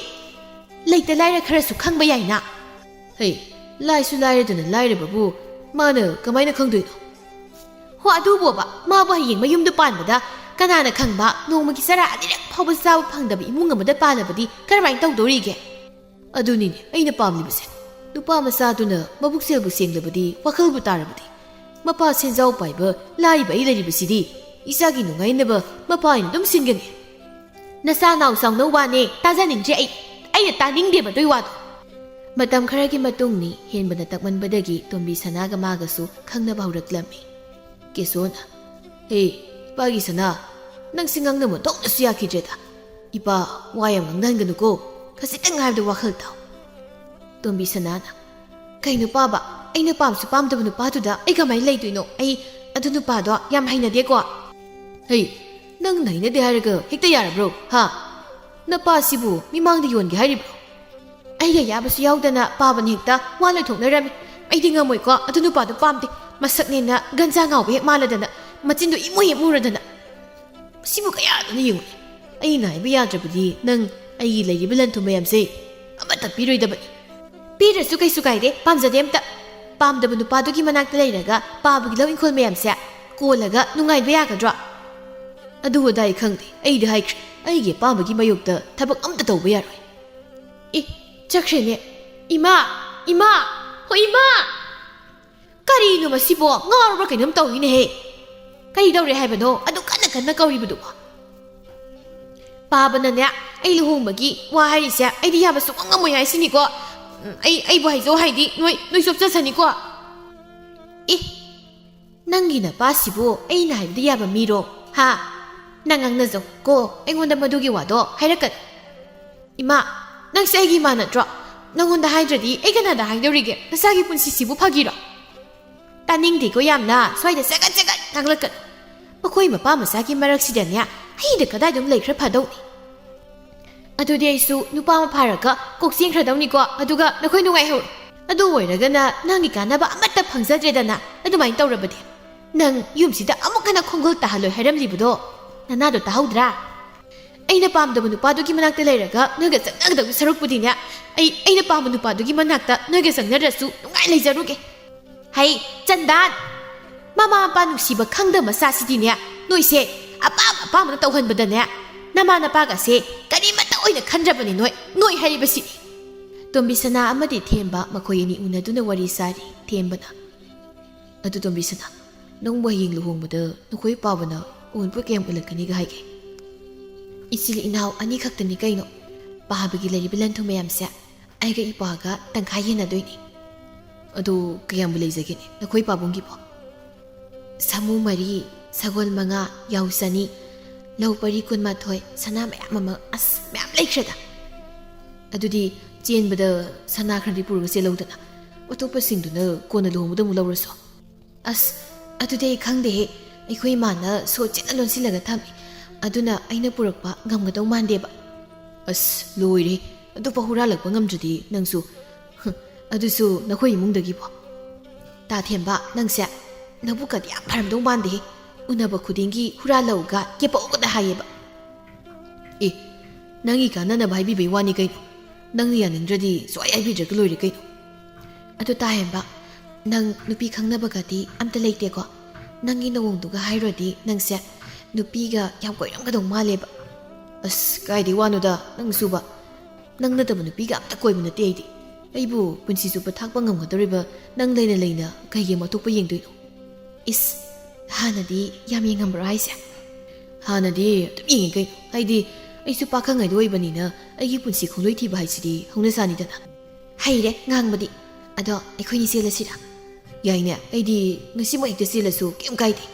ꯂꯩꯇ ꯂꯥꯏꯔ ꯈꯔꯁꯨ ꯈꯪꯕ ꯌꯥꯏꯅ. ꯍꯩ, ꯂꯥꯏꯁꯨ ꯂꯥꯏꯔꯗꯅ ꯂꯥꯏꯔꯕꯕꯨ ꯃꯥꯅ ꯀꯃꯥꯏꯅ ꯈꯪꯗꯣꯏꯅꯣ? ꯍꯣ ꯑꯗꯨꯕꯣꯕ ꯃꯥꯕꯨ ꯍꯌꯦꯡ ꯃꯌꯨꯝꯗ ꯄꯥꯟꯕꯗ ꯀꯅꯥꯅ ꯈꯪꯕ ꯅꯣꯡꯃꯒꯤ ꯆꯔꯥ ꯑꯅꯤꯔꯛ ꯐꯥꯎꯕ ꯆꯥꯕ ꯐꯪꯗꯕ ꯏꯃꯨꯡ ꯑꯃꯗ ꯄꯥꯜꯂꯕꯗꯤ ꯀꯔꯝꯍꯥꯏꯅ ꯇꯧꯗꯧꯔꯤꯒꯦ? ꯑꯗꯨꯅꯤꯅꯦ ꯑꯩꯅ ꯄꯥꯝꯂꯤꯕꯁꯦ. ꯅꯨꯄꯥ ꯃꯆꯥꯗꯨꯅ ꯃꯕꯨꯛꯆꯦꯜꯕꯨ ꯁꯦꯡꯂꯕꯗꯤ ꯋꯥꯈꯜꯕꯨ ꯇꯥꯔꯕꯗꯤ ꯃꯄꯥ ꯁꯦꯟꯖꯥꯎ ꯄꯥꯏꯕ ꯂꯥꯏꯕ ꯑꯩ ꯂꯩꯔꯤꯕꯁꯤꯗꯤ ꯏꯆꯥꯒꯤ ꯅꯨꯡꯉꯥꯏꯅꯕ ꯃꯄꯥ ꯑꯩꯅ ꯑꯗꯨꯝ ꯁꯤꯟꯒꯅꯤ. ꯅꯆꯥ ꯅꯥꯎ ꯆꯥꯎꯅ ꯋꯥꯅꯦ ꯇꯥꯖꯅꯤꯡꯗ꯭ꯔꯦ ꯑꯩꯅ ꯇꯥꯅꯤꯡꯗꯦꯕ ꯑꯗꯨꯏ ꯋꯥꯗꯣ. ꯃꯇꯝ ꯈꯔꯒꯤ ꯃꯇꯨꯡꯅꯤ ꯍꯦꯟꯕꯅ ꯇꯛꯃꯟꯕꯗꯒꯤ ꯇꯣꯝꯕꯤ ꯁꯅꯥꯒ ꯃꯥꯒꯁꯨ ꯈꯪꯅꯕ ꯍꯧꯔꯛꯂꯝꯃꯤ. ꯀꯦꯁꯣꯅ ꯍꯦ ꯏꯄꯥꯒꯤ ꯁꯅꯥ ꯅꯪꯁꯤ ꯉꯥꯡꯅꯕ ꯊꯣꯛꯅꯁꯨ ꯌꯥꯈꯤꯗ꯭ꯔꯦꯗ. ꯏꯄꯥ ꯋꯥ ꯌꯥꯝ ꯉꯥꯡꯅꯍꯟꯒꯅꯨꯀꯣ ꯈꯖꯤꯛꯇꯪ ꯍꯥꯏꯕꯗ ꯋꯥꯈꯜ ꯇꯥꯎ. ꯇꯣꯝꯕꯤ ꯁꯅꯥꯅ ꯀꯩꯅꯣ ꯄꯥꯕ ꯑꯩꯅ ꯄꯥꯝꯁꯨ ꯄꯥꯝꯗꯕ ꯅꯨꯄꯥꯗꯨꯗ ꯑꯩ ꯀꯃꯥꯏꯅ ꯂꯩꯗꯣꯏꯅꯣ? ꯑꯩ ꯑꯗꯨ ꯅꯨꯄꯥꯗꯣ ꯌꯥꯝ ꯍꯩꯅꯗꯦꯀꯣ. ꯍꯩ ꯅꯪꯅ ꯍꯩꯅꯗꯦ ꯍꯥꯏꯔꯒ ꯍꯦꯛꯇ ꯌꯥꯔꯕ꯭ꯔꯣ ꯍꯥ? ꯅꯄꯥꯁꯤꯕꯨ ꯃꯤꯃꯥꯡꯗ ꯌꯣꯟꯒꯦ ꯍꯥꯏꯔꯤꯕ꯭ꯔꯣ? ꯑꯩꯒ ꯌꯥꯕꯁꯨ ꯌꯥꯎꯗꯅ ꯄꯥꯕꯅ ꯍꯦꯛꯇ ꯋꯥ ꯂꯣꯏꯊꯣꯛꯅꯔꯝꯃꯤ. ꯑꯩꯗꯤ ꯉꯝꯃꯣꯏꯀꯣ ꯑꯗꯨ ꯅꯨꯄꯥꯗꯣ ꯄꯥꯝꯗꯦ. ꯃꯁꯛꯅꯦꯅ ꯒꯟꯖꯥ ꯉꯥꯎꯕ ꯍꯦꯛ ꯃꯥꯜꯂꯗꯅ ꯃꯆꯤꯟꯗꯣ ꯏꯃꯨ ꯍꯦꯛ ꯃꯨꯔꯗꯅ. ꯁꯤꯕꯨ ꯀꯌꯥꯗꯅ ꯌꯦꯡꯉꯨꯅꯦ. ꯑꯩꯅ ꯍꯥꯏꯕ ꯌꯥꯗ꯭ꯔꯕꯗꯤ ꯅꯪ ꯑꯩꯒꯤ ꯂꯩꯔꯤꯕ ꯂꯟ ꯊꯨꯝ ꯃꯌꯥꯝꯁꯦ ꯑꯃꯠꯇ ꯄꯤꯔꯣꯏꯗꯕꯅꯤ. ꯄꯤꯔꯁꯨ ꯀꯩꯁꯨ ꯀꯥꯏꯗꯦ ꯄꯥꯝꯖꯗꯦ ꯑꯝꯇ. ꯄꯥꯝꯗꯕ ꯅꯨꯄꯥꯗꯨꯒꯤ ꯃꯅꯥꯛꯇ ꯂꯩꯔꯒ ꯄꯥꯕꯒꯤ ꯂꯧ ꯏꯪꯈꯣꯜ ꯃꯌꯥꯝꯁꯦ ꯀꯣꯜꯂꯒ ꯅꯨꯡꯉꯥꯏꯕ ꯌꯥꯒꯗ꯭ꯔꯣ? ꯑꯗꯨ ꯑꯗꯥ ꯑꯩ ꯈꯪꯗꯦ. ꯑꯩꯗꯤ ꯍꯥꯏꯈ꯭ꯔꯦ ꯑꯩꯒꯤ ꯑꯄꯥꯝꯕꯒꯤ ꯃꯥꯌꯣꯛꯇ ꯊꯕꯛ ꯑꯝꯇ ꯇꯧꯕ ꯌꯥꯔꯣꯏ. ꯆꯠꯈ꯭ꯔꯦꯅꯦ. ꯏꯃꯥ ꯏꯃꯥ ꯍꯣꯏ ꯏꯃꯥ. ꯀꯔꯤꯅꯣ ꯃꯁꯤꯕꯣ ꯉꯥꯎꯔꯕ꯭ꯔꯥ ꯀꯩꯅꯣꯝ ꯇꯧꯏꯅꯦꯍꯦ. ꯀꯔꯤ ꯇꯧꯔꯦ ꯍꯥꯏꯕꯅꯣ ꯑꯗꯨ ꯀꯟꯅ ꯀꯟꯅ ꯀꯧꯔꯤꯕꯗꯨꯕꯣ? ꯄꯥꯕꯅꯅꯦ ꯑꯩ ꯂꯨꯍꯣꯡꯕꯒꯤ ꯋꯥ ꯍꯥꯏꯔꯤꯁꯦ ꯑꯩꯗꯤ ꯌꯥꯕ ꯁꯨꯡꯉꯝ ꯉꯝꯃꯣꯏ ꯍꯥꯏꯁꯤꯅꯤꯀꯣ. ꯑꯩꯕꯨ ꯍꯥꯏꯖꯧ ꯍꯥꯏꯗꯤ ꯅꯣꯏ ꯆꯣꯞꯆꯁꯅꯤꯀꯣ. ꯅꯪꯒꯤ ꯅꯄꯥꯁꯤꯕꯨ ꯑꯩꯅ ꯍꯥꯏꯕꯗ ꯌꯥꯕ ꯃꯤꯔꯣ ꯍꯥ? ꯅꯪ ꯉꯥꯡꯅꯖꯧ ꯀꯣ ꯑꯩꯉꯣꯟꯗ ꯃꯗꯨꯒꯤ ꯋꯥꯗꯣ ꯍꯥꯏꯔꯛꯀꯅꯨ. ꯏꯃꯥ ꯅꯪꯁꯦ ꯑꯩꯒꯤ ꯏꯃꯥ ꯅꯠꯇ꯭ꯔꯣ? ꯅꯪꯉꯣꯟꯗ ꯍꯥꯏꯗ꯭ꯔꯗꯤ ꯑꯩ ꯀꯅꯥꯗ ꯍꯥꯏꯗꯧꯔꯤꯒꯦ? ꯅꯁꯥꯒꯤ ꯄꯨꯟꯁꯤꯁꯤꯕꯨ ꯐꯥꯒꯤꯔꯣ? ꯇꯥꯅꯤꯡꯗꯦꯀꯣ ꯌꯥꯝꯅ ꯁ꯭ꯋꯥꯏꯗ ꯆꯒꯠ ꯆꯒꯠ ꯉꯥꯡꯂꯛꯀꯅꯨ. ꯃꯈꯣꯏ ꯃꯄꯥ ꯃꯆꯥꯒꯤ ꯃꯔꯛꯁꯤꯗꯅꯦ ꯑꯩꯗ ꯀꯗꯥꯏꯗꯨꯝ ꯂꯩꯈ꯭ꯔ ꯐꯗꯧꯅꯤ. ꯑꯗꯨꯗꯤ ꯑꯩꯁꯨ ꯅꯨꯄꯥ ꯑꯃ ꯐꯥꯔꯒ ꯀꯣꯛ ꯆꯦꯟꯈ꯭ꯔꯗꯧꯅꯤꯀꯣ. ꯑꯗꯨꯒ ꯅꯈꯣꯏ ꯅꯨꯡꯉꯥꯏꯍꯧꯔꯣ. ꯑꯗꯨ ꯑꯣꯏꯔꯒꯅ ꯅꯪꯒꯤ ꯀꯥꯟꯅꯕ ꯑꯃꯠꯇ ꯐꯪꯖꯗ꯭ꯔꯦꯗꯅ. ꯑꯗꯨꯃꯥꯏꯅ ꯇꯧꯔꯕꯗꯤ ꯅꯪ ꯌꯨꯝꯁꯤꯗ ꯑꯃꯨꯛ ꯍꯟꯅ ꯈꯣꯡꯒꯨꯜ ꯇꯥꯍꯜꯂꯣꯏ ꯍꯥꯏꯔꯝꯂꯤꯕꯗꯣ ꯅꯅꯥꯗꯣ ꯇꯥꯍꯧꯗ꯭ꯔꯥ? ꯑꯩꯅ ꯄꯥꯝꯗꯕ ꯅꯨꯄꯥꯗꯨꯒꯤ ꯃꯅꯥꯛꯇ ꯂꯩꯔꯒ ꯅꯣꯏꯒ ꯆꯪꯅꯒꯗꯕ ꯁꯔꯨꯛꯄꯨꯗꯤꯅꯦ ꯑꯩꯅ ꯄꯥꯝꯕ ꯅꯨꯄꯥꯗꯨꯒꯤ ꯃꯅꯥꯛꯇ ꯅꯣꯏꯒ ꯆꯪꯅꯔꯁꯨ ꯅꯨꯡꯉꯥꯏ ꯂꯩꯖꯔꯨꯒꯦ. ꯍꯩ ꯆꯟꯗꯥꯟ ꯃꯃꯥ ꯃꯄꯥ ꯅꯨꯡꯁꯤꯕ ꯈꯪꯗꯕ ꯃꯆꯥꯁꯤꯗꯤꯅꯦ ꯅꯣꯏꯁꯦ ꯑꯄꯥꯝꯕꯅ ꯇꯧꯍꯟꯕꯗꯅꯦ ꯅꯃꯥ ꯅꯄꯥꯒꯁꯦ ꯀꯔꯤꯃꯠꯇ ꯑꯣꯏꯅ ꯈꯟꯗ꯭ꯔꯕꯅꯤ ꯅꯣꯏ ꯍꯥꯏꯔꯤꯕꯁꯤꯅꯤ. ꯇꯣꯝꯕꯤ ꯁꯅꯥ ꯑꯃꯗꯤ ꯊꯦꯝꯕ ꯃꯈꯣꯏ ꯑꯅꯤ ꯎꯅꯗꯨꯅ ꯋꯥꯔꯤ ꯁꯥꯔꯤ. ꯊꯦꯝꯕꯅ ꯑꯗꯨ ꯇꯣꯝꯕꯤ ꯁꯅꯥ ꯅꯪꯕꯨ ꯍꯌꯦꯡ ꯂꯨꯍꯣꯡꯕꯗ ꯅꯈꯣꯏ ꯄꯥꯕꯅ ꯑꯎꯟꯄꯣꯠ ꯀꯌꯥꯝ ꯎꯠꯂꯛꯀꯅꯤꯒ ꯍꯥꯏꯒꯦ? ꯏꯆꯤꯜ ꯏꯅꯥꯎ ꯑꯅꯤ ꯈꯛꯇꯅꯤ ꯀꯩꯅꯣ. ꯄꯥꯕꯒꯤ ꯂꯩꯔꯤꯕ ꯂꯟ ꯊꯨꯝ ꯃꯌꯥꯝꯁꯦ ꯑꯩꯒ ꯏꯄꯥꯒ ꯇꯪꯈꯥꯏ ꯌꯦꯟꯅꯗꯣꯏꯅꯤ. ꯑꯗꯨ ꯀꯌꯥꯝꯕꯨ ꯂꯩꯖꯒꯦꯅꯦ ꯅꯈꯣꯏ ꯄꯥꯕꯨꯡꯒꯤꯕꯣ? ꯁꯥꯃꯨ 4, ꯁꯒꯣꯜ 5, ꯌꯥꯎ 100, ꯂꯧ ꯄꯔꯤ 12, ꯁꯅꯥ ꯃꯌꯥꯝ ꯑꯃ ꯃꯌꯥꯝ ꯂꯩꯈ꯭ꯔꯦꯗ. ꯑꯗꯨꯗꯤ ꯆꯦꯟꯕꯗ ꯁꯅꯥ ꯈꯔꯗꯤ ꯄꯨꯔꯒ ꯆꯦꯜꯍꯧꯗꯅ ꯑꯇꯣꯞꯄꯁꯤꯡꯗꯨꯅ ꯀꯣꯟꯅ ꯂꯨꯍꯣꯡꯕꯗ ꯑꯃꯨꯛ ꯂꯧꯔꯁꯨ. ꯑꯗꯨꯗꯤ ꯑꯩ ꯈꯪꯗꯦꯍꯦ. ꯑꯩꯈꯣꯏ ꯏꯃꯥꯅ ꯁꯣ ꯆꯦꯠꯅ ꯂꯣꯟꯁꯤꯜꯂꯒ ꯊꯝꯃꯤ. ꯑꯗꯨꯅ ꯑꯩꯅ ꯄꯨꯔꯛꯄ ꯉꯝꯒꯗꯧ ꯃꯥꯟꯗꯦꯕ. ꯂꯣꯏꯔꯦ. ꯑꯇꯣꯞꯄ ꯍꯨꯔꯥꯜꯂꯛꯄ ꯉꯝꯗ꯭ꯔꯗꯤ ꯅꯪꯁꯨ ꯑꯗꯨꯁꯨ ꯅꯈꯣꯏ ꯏꯃꯨꯡꯗꯒꯤꯕꯣ? ꯇꯥꯊꯦꯝꯕ ꯅꯪꯁꯦ ꯅꯕꯨꯛꯀꯗꯤ ꯌꯥꯝ ꯐꯔꯝꯗꯧ ꯃꯥꯟꯗꯦꯍꯦ. ꯎꯅꯕ ꯈꯨꯗꯤꯡꯒꯤ ꯍꯨꯔꯥꯜꯂꯧꯒ ꯀꯦꯄꯛꯎꯒꯗ ꯍꯥꯏꯌꯦꯕ. ꯅꯪꯒꯤ ꯀꯥꯟꯅꯅꯕ ꯍꯥꯏꯕꯤꯕꯩ ꯋꯥꯅꯤ ꯀꯩꯅꯣ. ꯅꯪꯅ ꯌꯥꯅꯤꯡꯗ꯭ꯔꯗꯤ ꯁꯨꯡꯍꯥꯏ ꯍꯥꯏꯕꯤꯗ꯭ꯔꯒ ꯂꯣꯏꯔꯦ ꯀꯩꯅꯣ. ꯑꯗꯨ ꯇꯥꯍꯦꯝꯕ ꯅꯪ ꯅꯨꯄꯤ ꯈꯪꯅꯕꯒꯗꯤ ꯑꯝꯇ ꯂꯩꯇꯦꯀꯣ? ꯅꯪꯒꯤ ꯅꯋꯣꯡꯗꯨꯒ ꯍꯥꯏꯔꯨꯔꯗꯤ ꯅꯪꯁꯦ ꯅꯨꯄꯤꯒ ꯌꯥꯝ ꯀꯣꯏꯔꯝꯒꯗꯧ ꯃꯥꯜꯂꯦꯕ. ꯀꯥꯏꯗꯩ ꯋꯥꯅꯣꯗ ꯅꯪꯁꯨꯕ. ꯅꯪ ꯅꯠꯇꯕ ꯅꯨꯄꯤꯒ ꯑꯝꯇ ꯀꯣꯏꯕ ꯅꯠꯇꯦ ꯑꯩꯗꯤ. ꯑꯩꯕꯨ ꯄꯨꯟꯁꯤ ꯆꯨꯞꯄ ꯊꯥꯛꯄ ꯉꯝꯒꯗꯧꯔꯤꯕ ꯅꯪ ꯂꯩꯅ ꯀꯩꯒꯤ ꯑꯇꯣꯞꯄ ꯌꯦꯡꯗꯣꯏꯅꯣ? ꯍꯥꯟꯅꯗꯤ ꯌꯥꯝ ꯌꯦꯡꯉꯝꯕ꯭ꯔꯣ ꯍꯥꯏꯁꯦ? ꯍꯥꯟꯅꯗꯤ ꯑꯗꯨꯝ ꯌꯦꯡꯉꯤ ꯀꯩꯅꯣ. ꯍꯥꯏꯗꯤ ꯑꯩꯁꯨ ꯄꯥꯈꯪꯉꯩꯗ ꯑꯣꯏꯕꯅꯤꯅ ꯑꯩꯒꯤ ꯄꯨꯟꯁꯤ ꯈꯣꯡꯂꯣꯏ ꯊꯤꯕ ꯍꯥꯏꯁꯤꯗꯤ ꯍꯧꯅꯁꯥꯅꯤꯗꯅ. ꯍꯩꯔꯦ ꯉꯥꯡꯕꯗꯤ. ꯑꯗꯣ ꯑꯩꯈꯣꯏꯅꯤ ꯆꯦꯜꯂꯁꯤꯔꯥ? ꯌꯥꯏꯅꯦ. ꯑꯩꯗꯤ ꯉꯁꯤꯃꯛ ꯍꯦꯛꯇ ꯆꯦꯜꯂꯁꯨ ꯀꯩꯝ ꯀꯥꯏꯗꯦ.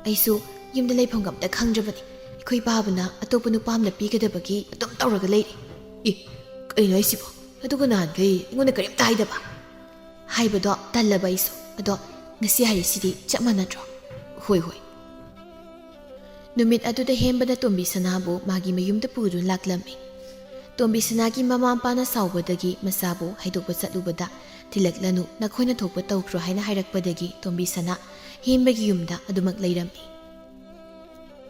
ꯑꯩꯁꯨ ꯌꯨꯝꯗ ꯂꯩꯐꯝꯒ ꯑꯝꯇ ꯈꯪꯗ꯭ꯔꯕꯅꯤ. ꯑꯩꯈꯣꯏ ꯄꯥꯕꯅ ꯑꯇꯣꯞꯄ ꯅꯨꯄꯥ ꯑꯃꯅ ꯄꯤꯒꯗꯕꯒꯤ ꯑꯗꯨꯝ ꯇꯧꯔꯒ ꯂꯩꯔꯤ. ꯀꯩꯅꯣ ꯍꯥꯏꯁꯤꯕꯣ? ꯑꯗꯨꯒ ꯅꯍꯥꯟꯈꯩ ꯑꯩꯉꯣꯟꯗ ꯀꯔꯤꯝꯇ ꯍꯥꯏꯗꯕ? ꯍꯥꯏꯕꯗꯣ ꯇꯜꯂꯕ ꯑꯩꯁꯨ. ꯑꯗꯣ ꯉꯁꯤ ꯍꯥꯏꯔꯤꯁꯤꯗꯤ ꯆꯞ ꯃꯥꯟꯅꯗ꯭ꯔꯣ? ꯍꯣꯏ. ꯅꯨꯃꯤꯠ ꯑꯗꯨꯗ ꯍꯦꯝꯕꯅ ꯇꯣꯝꯕꯤ ꯁꯅꯥꯕꯨ ꯃꯥꯒꯤ ꯃꯌꯨꯝꯗ ꯄꯨꯗꯨꯅ ꯂꯥꯛꯂꯝꯃꯤ. ꯇꯣꯝꯕꯤ ꯁꯅꯥꯒꯤ ꯃꯃꯥ ꯃꯄꯥꯅ ꯁꯥꯎꯕꯗꯒꯤ ꯃꯆꯥꯕꯨ ꯍꯥꯏꯗꯣꯛꯄ ꯆꯠꯂꯨꯕꯗ ꯊꯤꯜꯂꯛꯂꯅꯨ ꯅꯈꯣꯏꯅ ꯊꯣꯛꯄ ꯇꯧꯈ꯭ꯔꯣ ꯍꯥꯏꯅ ꯍꯥꯏꯔꯛꯄꯗꯒꯤ ꯇꯣꯝꯕꯤ ꯁꯅꯥ ꯍꯦꯝꯕꯒꯤ ꯌꯨꯝꯗ ꯑꯗꯨꯃꯛ ꯂꯩꯔꯝꯃꯤ.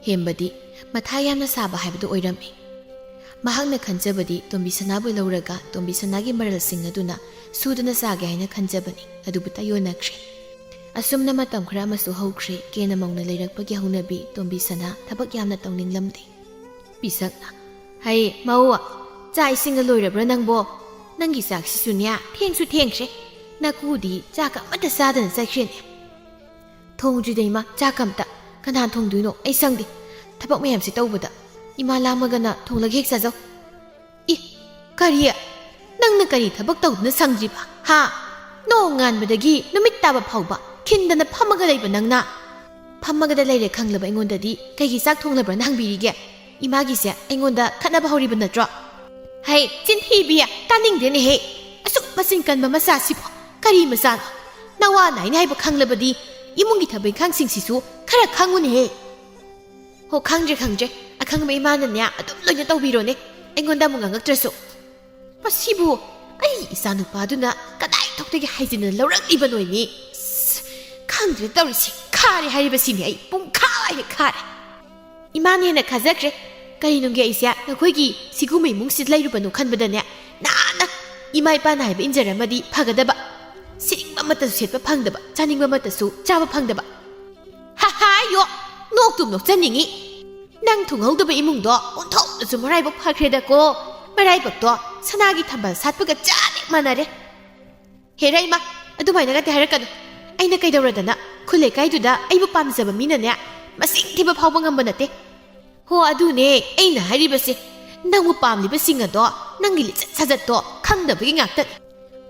ꯍꯦꯝꯕꯗꯤ ꯃꯊꯥ ꯌꯥꯝꯅ ꯁꯥꯕ ꯍꯥꯏꯕꯗꯨ ꯑꯣꯏꯔꯝꯃꯤ. ꯃꯍꯥꯛꯅ ꯈꯟꯖꯕꯗꯤ ꯇꯣꯝꯕꯤ ꯁꯅꯥꯕꯨ ꯂꯧꯔꯒ ꯇꯣꯝꯕꯤ ꯁꯅꯥꯒꯤ ꯃꯔꯜꯁꯤꯡ ꯑꯗꯨꯅ ꯁꯨꯗꯨꯅ ꯆꯥꯒꯦ ꯍꯥꯏꯅ ꯈꯟꯖꯕꯅꯤ, ꯑꯗꯨꯕꯨ ꯇꯥꯌꯣꯟꯅꯈ꯭ꯔꯦ꯫ ꯑꯁꯨꯝꯅ ꯃꯇꯝ ꯈꯔ ꯑꯃꯁꯨ ꯍꯧꯈ꯭ꯔꯦ꯫ ꯀꯦꯅ ꯃꯧꯅ ꯂꯩꯔꯛꯄꯒꯤ ꯍꯧꯅꯕꯤ ꯇꯣꯝꯕꯤ ꯁꯅꯥ ꯊꯕꯛ ꯌꯥꯝꯅ ꯇꯧꯅꯤꯡꯂꯝꯗꯦ꯫ ꯄꯤꯁꯛꯅ "ꯍꯩ ꯃꯧ, ꯆꯥꯛ ꯏꯁꯤꯡꯒ ꯂꯣꯏꯔꯕ꯭ꯔꯥ ꯅꯪꯕꯣ? ꯅꯪꯒꯤ ꯆꯥꯛꯁꯤꯁꯨꯅꯦ ꯊꯦꯡꯁꯨ ꯊꯦꯡꯈ꯭ꯔꯦ, ꯅꯀꯨꯗꯤ ꯆꯥꯛ ꯑꯃꯠꯇ ꯆꯥꯗꯅ ꯆꯠꯈ꯭ꯔꯦꯅꯦ꯫ ꯊꯣꯡꯗ꯭ꯔꯤꯗ ꯏꯃꯥ, ꯆꯥꯛ ꯑꯃꯇ ꯀꯅꯥ ꯊꯣꯡꯗꯣꯏꯅꯣ? ꯑꯩ ꯁꯪꯗꯦ ꯊꯕꯛ ꯃꯌꯥꯝꯁꯤ ꯇꯧꯕꯗ꯫ ꯏꯃꯥ ꯂꯥꯝꯃꯒꯅ ꯊꯣꯡꯂꯒ ꯍꯦꯛ ꯆꯥꯖꯧ꯫ ꯏ ꯀꯔꯤ? ꯅꯪꯅ ꯀꯔꯤ ꯊꯕꯛ ꯇꯧꯗꯨꯅ ꯁꯪꯗ꯭ꯔꯤꯕ? ꯍꯥ? ꯅꯣꯡ ꯉꯥꯟꯕꯗꯒꯤ ꯅꯨꯃꯤꯠ ꯇꯥꯕ ꯐꯥꯎꯕ ꯈꯤꯟꯗꯅ ꯐꯝꯃꯒ ꯂꯩꯕ ꯅꯪꯅ ꯐꯝꯃꯒꯗ ꯂꯩꯔꯦ ꯈꯪꯂꯕ ꯑꯩꯉꯣꯟꯗꯗꯤ ꯀꯩꯒꯤ ꯆꯥꯛ ꯊꯣꯡꯂꯕ꯭ꯔꯅ ꯍꯪꯕꯤꯔꯤꯒꯦ? ꯏꯃꯥꯒꯤꯁꯦ ꯑꯩꯉꯣꯟꯗ ꯈꯠꯅꯕ ꯍꯧꯔꯤꯕ ꯅꯠꯇ꯭ꯔꯣ? ꯍꯩ ꯆꯤꯟꯊꯤꯕꯤ, ꯇꯥꯅꯤꯡꯗꯦꯅꯦꯍꯦ꯫ ꯑꯁꯨꯛ ꯃꯆꯤꯟ ꯀꯟꯕ ꯃꯆꯥꯁꯤꯕꯨ ꯀꯔꯤ ꯃꯆꯥꯅꯣ? ꯅꯋꯥ ꯅꯥꯏꯅ ꯍꯥꯏꯕ ꯈꯪꯂꯕꯗꯤ ꯏꯃꯨꯡꯒꯤ ꯊꯕꯛ ꯏꯪꯈꯥꯡꯁꯤꯡꯁꯤꯁꯨ ꯈꯔ ꯈꯪꯉꯨꯅꯦꯍꯦ꯫ ꯍꯣ ꯈꯪꯗ꯭ꯔꯦ, ꯑꯈꯪꯕ ꯏꯃꯥꯅꯅꯦ ꯑꯗꯨꯝ ꯂꯣꯏꯅ ꯇꯧꯕꯤꯔꯣꯅꯦ, ꯑꯩꯉꯣꯟꯗ ꯑꯃꯨꯛ ꯉꯥꯡꯉꯛꯇ꯭ꯔꯁꯨ꯫ ꯃꯁꯤꯕꯨ ꯑꯩ ꯏꯆꯥꯅꯨꯄꯥꯗꯨꯅ ꯀꯗꯥꯏ ꯊꯣꯛꯇꯒꯤ ꯍꯥꯏꯖꯤꯟꯅ ꯂꯧꯔꯛꯂꯤꯕꯅꯣꯏꯅꯤ? ꯈꯪꯗ꯭ꯔꯦ ꯇꯧꯔꯤꯁꯤ, ꯈꯥꯔꯦ ꯍꯥꯏꯔꯤꯕꯁꯤꯅꯤ ꯑꯩ ꯄꯨꯡꯈꯥꯏ ꯈꯥꯔꯦ꯫ ꯏꯃꯥꯅ ꯍꯦꯟꯅ ꯈꯥꯖꯈ꯭ꯔꯦ꯫ ꯀꯔꯤꯅꯨꯡꯒꯤ ꯑꯩꯁꯦ ꯅꯈꯣꯏꯒꯤ ꯁꯤꯒꯨꯝꯕ ꯏꯃꯨꯡꯁꯤꯗ ꯂꯩꯔꯨꯕꯅꯣ ꯈꯟꯕꯗꯅꯦ ꯅꯥꯟꯅ ꯏꯃꯥ ꯏꯄꯥꯅ ꯍꯥꯏꯕ ꯏꯟꯖꯔꯝꯃꯗꯤ ꯐꯒꯗꯕ꯫ ꯁꯦꯠꯅꯤꯡꯕ ꯑꯃꯠꯇꯁꯨ ꯁꯦꯠꯄ ꯐꯪꯗꯕ, ꯆꯥꯅꯤꯡꯕ ꯑꯃꯠꯇꯁꯨ ꯆꯥꯕ ꯐꯪꯗꯕ꯫ ꯍꯥꯍꯥꯌꯣ, ꯅꯣꯛꯇꯨꯝ ꯅꯣꯛꯆꯅꯤꯡꯉꯤ꯫ ꯅꯪ ꯊꯨꯡꯍꯧꯗꯕ ꯏꯃꯨꯡꯗꯣ ꯑꯣꯟꯊꯣꯛꯅꯁꯨ ꯃꯔꯥꯏꯕꯛ ꯐꯈ꯭ꯔꯦꯗꯀꯣ꯫ ꯃꯔꯥꯏꯕꯛꯇꯣ ꯁꯅꯥꯒꯤ ꯊꯝꯕꯥꯜ ꯁꯥꯠꯄꯒ ꯆꯞ ꯃꯥꯟꯅꯔꯦ꯫ ꯍꯦꯔ ꯏꯃꯥ, ꯑꯗꯨꯃꯥꯏꯅꯒꯗꯤ ꯍꯥꯏꯔꯛꯀꯅꯨ꯫ ꯑꯩꯅ ꯀꯩꯗꯧꯔꯗꯅ ꯈꯨꯜ ꯂꯩꯀꯥꯏꯗꯨꯗ ꯑꯩꯕꯨ ꯄꯥꯝꯖꯕ ꯃꯤꯅꯅꯦ ꯃꯁꯤꯡ ꯊꯤꯕ ꯐꯥꯎꯕ ꯉꯝꯕ ꯅꯠꯇꯦ꯫ ꯍꯣ ꯑꯗꯨꯅꯦ ꯑꯩꯅ ꯍꯥꯏꯔꯤꯕꯁꯦ, ꯅꯪꯕꯨ ꯄꯥꯝꯂꯤꯕꯁꯤꯡ ꯑꯗꯣ ꯅꯪꯒꯤ ꯂꯤꯆꯠ ꯁꯥꯖꯠꯇꯣ ꯈꯪꯗꯕꯒꯤ ꯉꯥꯛꯇꯅꯤ꯫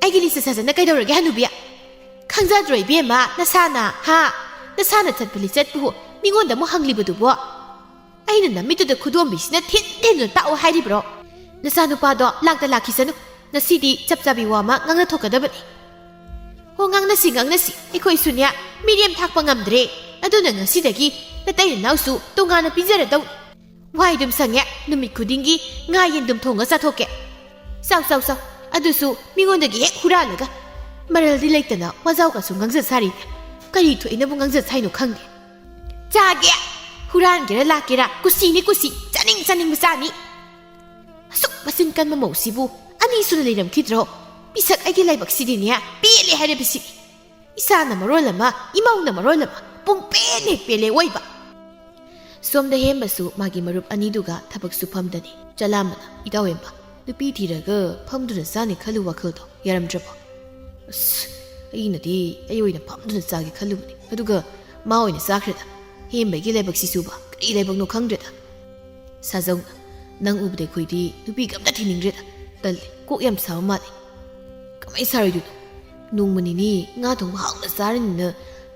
ꯑꯩꯒꯤ ꯂꯤꯆꯠ ꯁꯥꯖꯠꯅ ꯀꯩꯗꯧꯔꯒꯦ ꯍꯅꯨꯕꯤ? ꯈꯪꯖꯗ꯭ꯔꯣ ꯏꯕꯦꯝꯃ ꯅꯁꯥꯅ? ꯍꯥ? ꯅꯁꯥꯅ ꯆꯠꯄ ꯂꯤꯆꯠꯄꯨ ꯃꯤꯉꯣꯟꯗ ꯑꯃꯨꯛ ꯍꯪꯂꯤꯕꯗꯨꯕꯣ? ꯑꯩꯅ ꯅꯃꯤꯠꯇꯨꯗ ꯈꯨꯗꯣꯝꯕꯤꯁꯤꯅ ꯊꯤꯟꯗꯨꯅ ꯇꯥꯛꯑꯣ ꯍꯥꯏꯔꯤꯕ꯭ꯔꯣ? ꯅꯆꯥꯅꯨꯄꯥꯗꯣ ꯂꯥꯛꯇ ꯂꯥꯛꯈꯤꯁꯅꯨ, ꯉꯁꯤꯗꯤ ꯆꯞ ꯆꯥꯕꯤ ꯋꯥ ꯑꯃ ꯉꯥꯡꯅ ꯊꯣꯛꯀꯗꯕꯅꯤ꯫ ꯍꯣ ꯉꯥꯡꯅꯁꯤ, ꯑꯩꯈꯣꯏꯁꯨꯅꯦ ꯃꯤꯔꯦꯝ ꯊꯥꯛꯄ ꯉꯝꯗ꯭ꯔꯦ, ꯑꯗꯨꯅ ꯉꯁꯤꯗꯒꯤ ꯅꯇꯩ ꯅꯅꯥꯎꯁꯨ ꯇꯣꯉꯥꯟꯅ ꯄꯤꯖꯔꯗꯧ꯫ ꯋꯥꯏꯗꯨꯝ ꯁꯪꯉꯦ, ꯅꯨꯃꯤꯠ ꯈꯨꯗꯤꯡꯒꯤ ꯉꯥ ꯌꯦꯟꯗꯨꯝ ꯊꯣꯡꯉ ꯆꯥꯊꯣꯛꯀꯦ꯫ ꯆꯥꯎ, ꯑꯗꯨꯁꯨ ꯃꯤꯉꯣꯟꯗꯒꯤ ꯍꯦꯛ ꯍꯨꯔꯥꯜꯂꯒ꯫ ꯃꯔꯜꯗꯤ ꯂꯩꯇꯅ ꯋꯥꯖꯥꯎꯒꯁꯨ ꯉꯥꯡꯖ ꯁꯥꯔꯤꯅꯦ, ꯀꯔꯤ ꯊꯣꯛꯏꯅꯕꯨ ꯉꯥꯡꯖ ꯁꯥꯏꯅꯣ ꯈꯪꯗꯦ꯫ ꯆꯥꯒꯦ, ꯍꯨꯔꯥꯟꯒꯦꯔꯥ ꯂꯥꯛꯀꯦꯔꯥ ꯀꯨꯁꯤꯅꯤ, ꯆꯥꯅꯤꯡꯕ ꯆꯥꯅꯤ꯫ ꯑꯁꯨꯛ ꯃꯆꯤꯟ ꯀꯟꯕ ꯃꯧꯁꯤꯕꯨ ꯑꯅꯤ ꯁꯨꯅ ꯂꯩꯔꯝꯈꯤꯗ꯭ꯔꯣ? ꯄꯤꯁꯛ ꯑꯩꯒꯤ ꯂꯥꯏꯕꯛꯁꯤꯗꯤꯅꯦ ꯄꯦꯜꯂꯦ ꯍꯥꯏꯔꯤꯕꯁꯤꯅꯤ꯫ ꯏꯆꯥꯅ ꯃꯔꯣꯜ ꯑꯃ, ꯏꯃꯧꯅ ꯃꯔꯣꯜ ꯑꯃ, ꯄꯦꯜꯂꯦ ꯑꯣꯏꯕ꯫ ꯁꯣꯝꯗ ꯍꯦꯝꯕꯁꯨ ꯃꯥꯒꯤ ꯃꯔꯨꯞ ꯑꯅꯤꯗꯨꯒ ꯊꯕꯛ ꯁꯨꯐꯝꯗꯅꯤ꯫ ꯆꯂꯥꯝꯕꯅ "ꯏꯇꯥꯎꯍꯦꯝꯕ, ꯅꯨꯄꯤ ꯊꯤꯔꯒ ꯐꯝꯗꯨꯅ ꯆꯥꯅꯤ ꯈꯜꯂꯨ ꯋꯥꯈꯜꯗꯣ ꯌꯥꯔꯝꯗ꯭ꯔꯕꯣ?" ꯑꯩꯅꯗꯤ ꯑꯩ ꯑꯣꯏꯅ ꯐꯝꯗꯨꯅ ꯆꯥꯒꯦ ꯈꯜꯂꯨꯕꯅꯤ, ꯑꯗꯨꯒ ꯃꯥ ꯑꯣꯏꯅ ꯆꯥꯈ꯭ꯔꯦꯗ꯫ ꯍꯦꯝꯕꯒꯤ ꯂꯥꯏꯕꯛꯁꯤꯁꯨꯕ ꯀꯔꯤ ꯂꯥꯏꯕꯛꯅꯣ ꯈꯪꯗ꯭ꯔꯦꯗ꯫ ꯁꯥꯖꯧꯅ "ꯅꯪ ꯎꯕꯗ ꯑꯩꯈꯣꯏꯗꯤ ꯅꯨꯄꯤꯒ ꯑꯝꯇ ꯊꯤꯅꯤꯡꯗ꯭ꯔꯦꯗ, ꯇꯜꯂꯦ, ꯀꯣꯛ ꯌꯥꯝ ꯁꯥꯕ ꯃꯥꯜꯂꯦ." "ꯀꯃꯥꯏ ꯁꯥꯔꯣꯏꯗꯣꯏꯅꯣ? ꯅꯣꯡꯃ ꯅꯤꯅꯤ ꯉꯥ ꯊꯣꯡꯕ ꯍꯥꯎꯅ ꯆꯥꯔꯅꯤꯅ